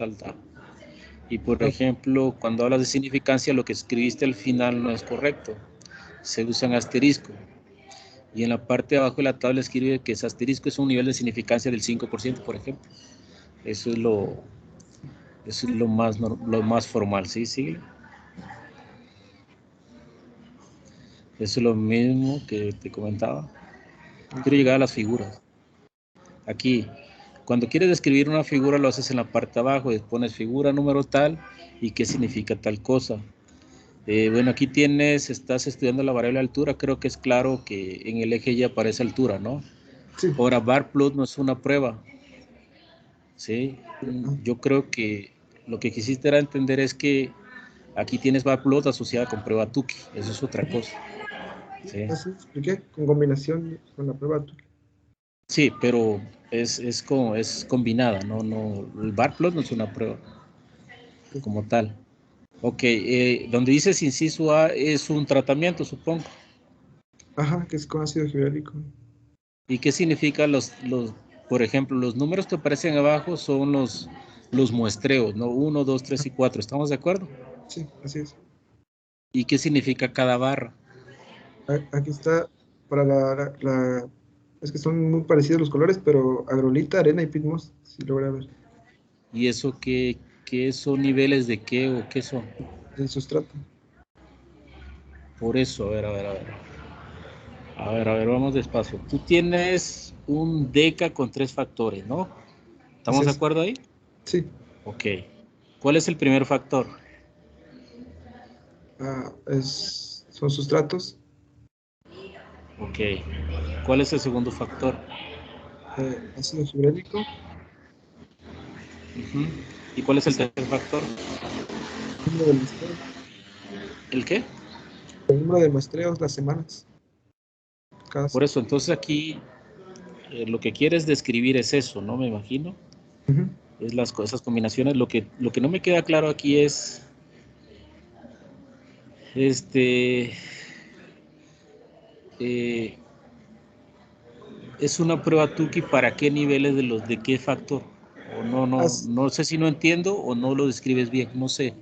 Y por ejemplo, cuando hablas de significancia, lo que escribiste al final no es correcto. Se usa en asterisco. Y en la parte de abajo de la tabla escribe que ese asterisco es un nivel de significancia del 5%, por ejemplo. Eso es lo más formal, ¿sí? ¿Sigue? Eso es lo mismo que te comentaba. Quiero llegar a las figuras. Aquí, cuando quieres describir una figura, lo haces en la parte de abajo, pones figura número tal y qué significa tal cosa. Bueno, aquí estás estudiando la variable altura, creo que es claro que en el eje Y aparece altura, ¿no? Sí. Ahora, bar plot no es una prueba, ¿sí? Yo creo que lo que quisiste era entender es que aquí tienes bar plot asociada con prueba Tukey, eso es otra cosa. ¿Sí? Así expliqué, con combinación con la prueba Tukey. Sí, pero es combinada, no, el bar plot no es una prueba como tal. Ok, donde dices inciso A es un tratamiento, supongo. Ajá, que es con ácido gibrálico. ¿Y qué significa por ejemplo, los números que aparecen abajo son los muestreos, ¿no? 1, 2, 3 y 4. ¿Estamos de acuerdo? Sí, así es. ¿Y qué significa cada barra? Aquí está para es que son muy parecidos los colores, pero agrolita, arena y pitmos, si logra ver. ¿Y eso qué son niveles de qué o qué son? El sustrato. Por eso, a ver, vamos despacio. Tú tienes un deca con 3 factores, ¿no? ¿Estamos Así de es. acuerdo ahí? Sí. Ok. ¿Cuál es el primer factor? Son sustratos. Ok. ¿Cuál es el segundo factor? Ácido gibrálico. Uh-huh. ¿Y cuál es el tercer factor? El número de muestreos. ¿El qué? El número de muestreos, las semanas. Por eso, entonces aquí lo que quieres describir es eso, ¿no? Me imagino. Uh-huh. Es esas combinaciones. Lo que no me queda claro aquí es es una prueba Tukey para qué niveles de qué factor. O no sé si no entiendo o no lo describes bien, no sé.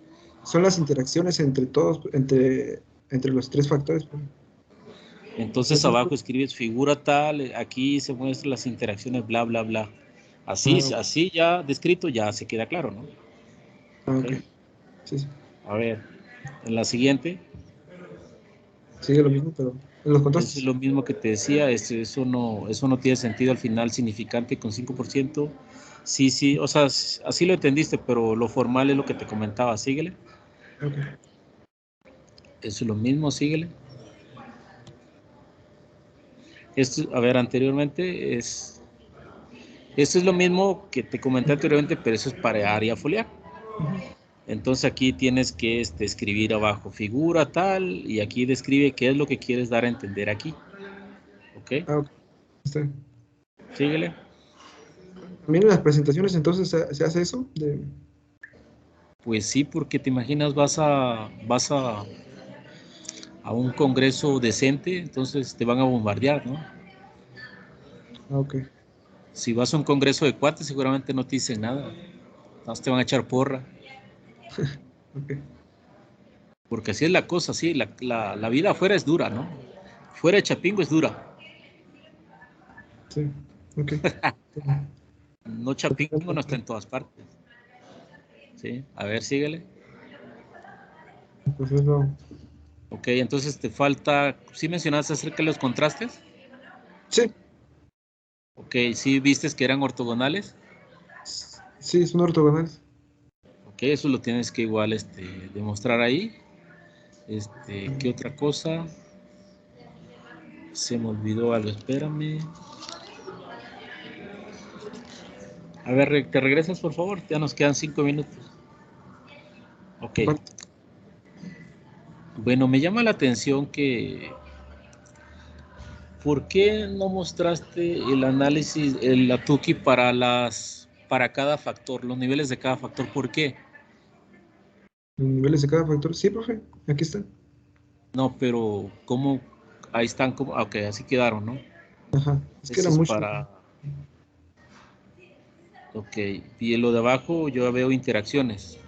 Son las interacciones entre todos, entre los 3 factores. Entonces abajo escribes figura tal, aquí se muestran las interacciones, bla, bla, bla. Así ya descrito ya se queda claro, ¿no? Okay. Sí. A ver, en la siguiente. Sigue lo mismo, pero en los contrastes. Es lo mismo que te decía, eso no tiene sentido al final, significante con 5%. Sí, o sea, así lo entendiste, pero lo formal es lo que te comentaba, síguele. Okay. Eso es lo mismo, síguele. Esto, a ver, anteriormente esto es lo mismo que te comenté anteriormente, pero eso es para área foliar. Uh-huh. Entonces aquí tienes que escribir abajo figura tal y aquí describe qué es lo que quieres dar a entender aquí. ¿Ok? Ok. Está bien. Síguele. También en las presentaciones entonces se hace eso. Pues sí, porque te imaginas vas a un congreso decente, entonces te van a bombardear, ¿no? Ok. Si vas a un congreso de cuates, seguramente no te dicen nada. Entonces te van a echar porra. Okay. Porque así es la cosa, sí, la vida afuera es dura, ¿no? Fuera de Chapingo es dura. Sí, ok. No, Chapingo no está en todas partes. Sí, a ver, síguele. Pues eso. Ok, entonces te falta, ¿sí mencionaste acerca de los contrastes? Sí. Ok, ¿sí vistes que eran ortogonales? Sí, son ortogonales. Ok, eso lo tienes que igual demostrar ahí. ¿Qué otra cosa? Se me olvidó algo, espérame. A ver, ¿te regresas, por favor? Ya nos quedan 5 minutos. Ok. Bueno, me llama la atención que... ¿Por qué no mostraste el análisis, la Tukey para cada factor, los niveles de cada factor? ¿Por qué? Los niveles de cada factor. Sí, profe. Aquí están. No, pero ¿cómo? Ahí están, como, ok, así quedaron, ¿no? Ajá. Es que Eso era es mucho. para... Ok, y en lo de abajo yo veo interacciones.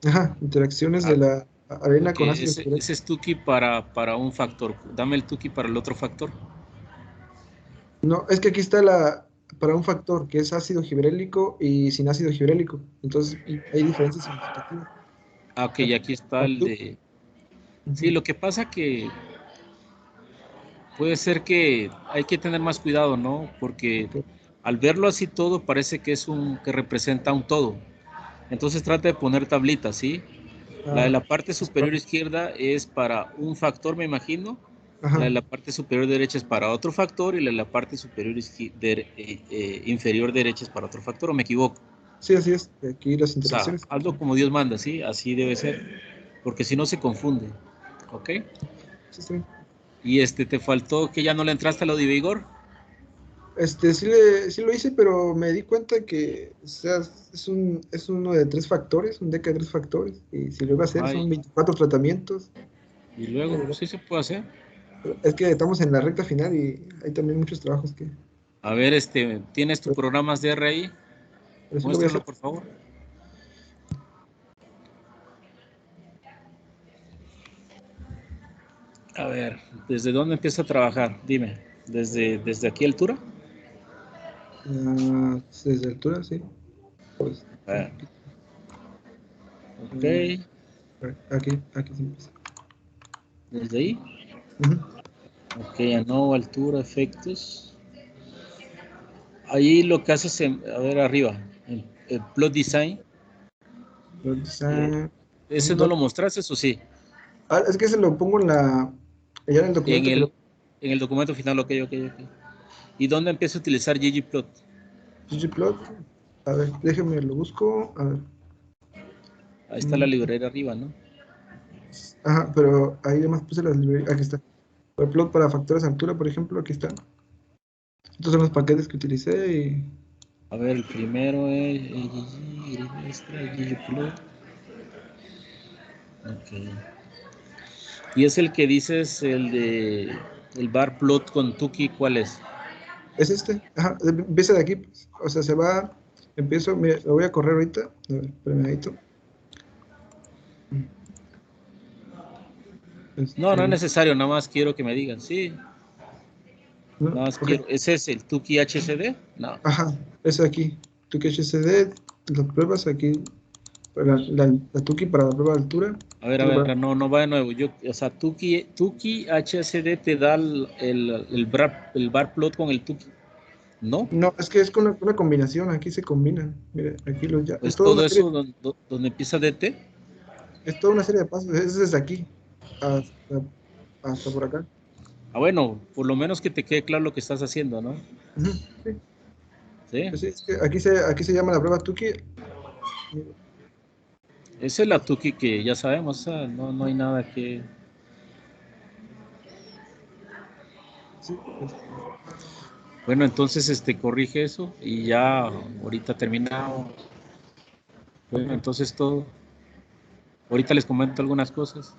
Ajá. Interacciones de la arena con Okay, ácido ese gibrálico. es Tukey para un factor. Dame el Tukey para el otro factor. No, es que aquí está para un factor que es ácido gibrálico y sin ácido gibrálico. Entonces hay diferencias significativas. Ah, ok, y aquí está el de... Sí, lo que pasa que puede ser que hay que tener más cuidado, ¿no? Porque al verlo así todo parece que que representa un todo. Entonces trata de poner tablitas, ¿sí? La de la parte superior izquierda es para un factor, me imagino. Ajá. La de la parte superior derecha es para otro factor y la de la parte superior inferior derecha es para otro factor, ¿o me equivoco? Sí, así es. Aquí las O sea, interacciones. hazlo como Dios manda, ¿sí? Así debe ser. Porque si no se confunde. ¿Ok? Sí, sí. Y te faltó que ya no le entraste a lo de Vigor. Sí lo hice, pero me di cuenta que o sea, es uno de 3 factores, un deca de 3 factores. Y si lo iba a hacer, son 24 tratamientos. Y luego, sí se puede hacer. Es que estamos en la recta final y hay también muchos trabajos que... A ver, ¿tienes tus programas de R ahí? Pero sí lo voy a Muéstralo, hacer. por favor. A ver, ¿desde dónde empieza a trabajar? Dime, ¿desde aquí altura? Desde altura, sí. Pues, Ok, aquí se empieza. desde ahí. Ujú. Ok, no, altura, efectos. Ahí lo que haces, a ver, arriba, el plot design. ¿Ese no lo mostraste o sí? Es que se lo pongo ya en el documento. En el documento final, ok. ¿Y dónde empieza a utilizar ggplot? ggplot, a ver, déjeme lo busco, a ver. Ahí está la librería arriba, ¿no? Ajá, pero ahí además puse las librerías, aquí está. El plot para factores de altura, por ejemplo, aquí está. Estos son los paquetes que utilicé y... A ver, el primero es ggplot. Ok. Y es el que dices, el bar plot con Tuki, ¿cuál es? Es este, ajá, empieza de aquí, pues. O sea, se va, empiezo, mira, lo voy a correr ahorita, a ver, primero. No es necesario, nada más quiero que me digan, sí. ¿No? Nada más Okay. quiero, ¿ese es el Tuki HCD? No. Ajá, es aquí, Tuki HCD, las pruebas aquí, la Tuki para la prueba de altura. A ver, no va de nuevo. O sea, Tuki HCD te da el bar plot con el Tuki. ¿No? No, es que es con una combinación, aquí se combinan. Mire, aquí ya. Pues Es toda todo una serie, eso donde empieza DT. es toda una serie de pasos, es desde aquí hasta por acá. Bueno, por lo menos que te quede claro lo que estás haciendo, ¿no? Uh-huh, sí. Sí. Pues sí, es que aquí se llama la prueba Tuki. Esa es la Tuki que ya sabemos, o sea, no hay nada que... Sí, Bueno, entonces corrige eso y ya ahorita terminado. Bueno, entonces todo. Ahorita les comento algunas cosas.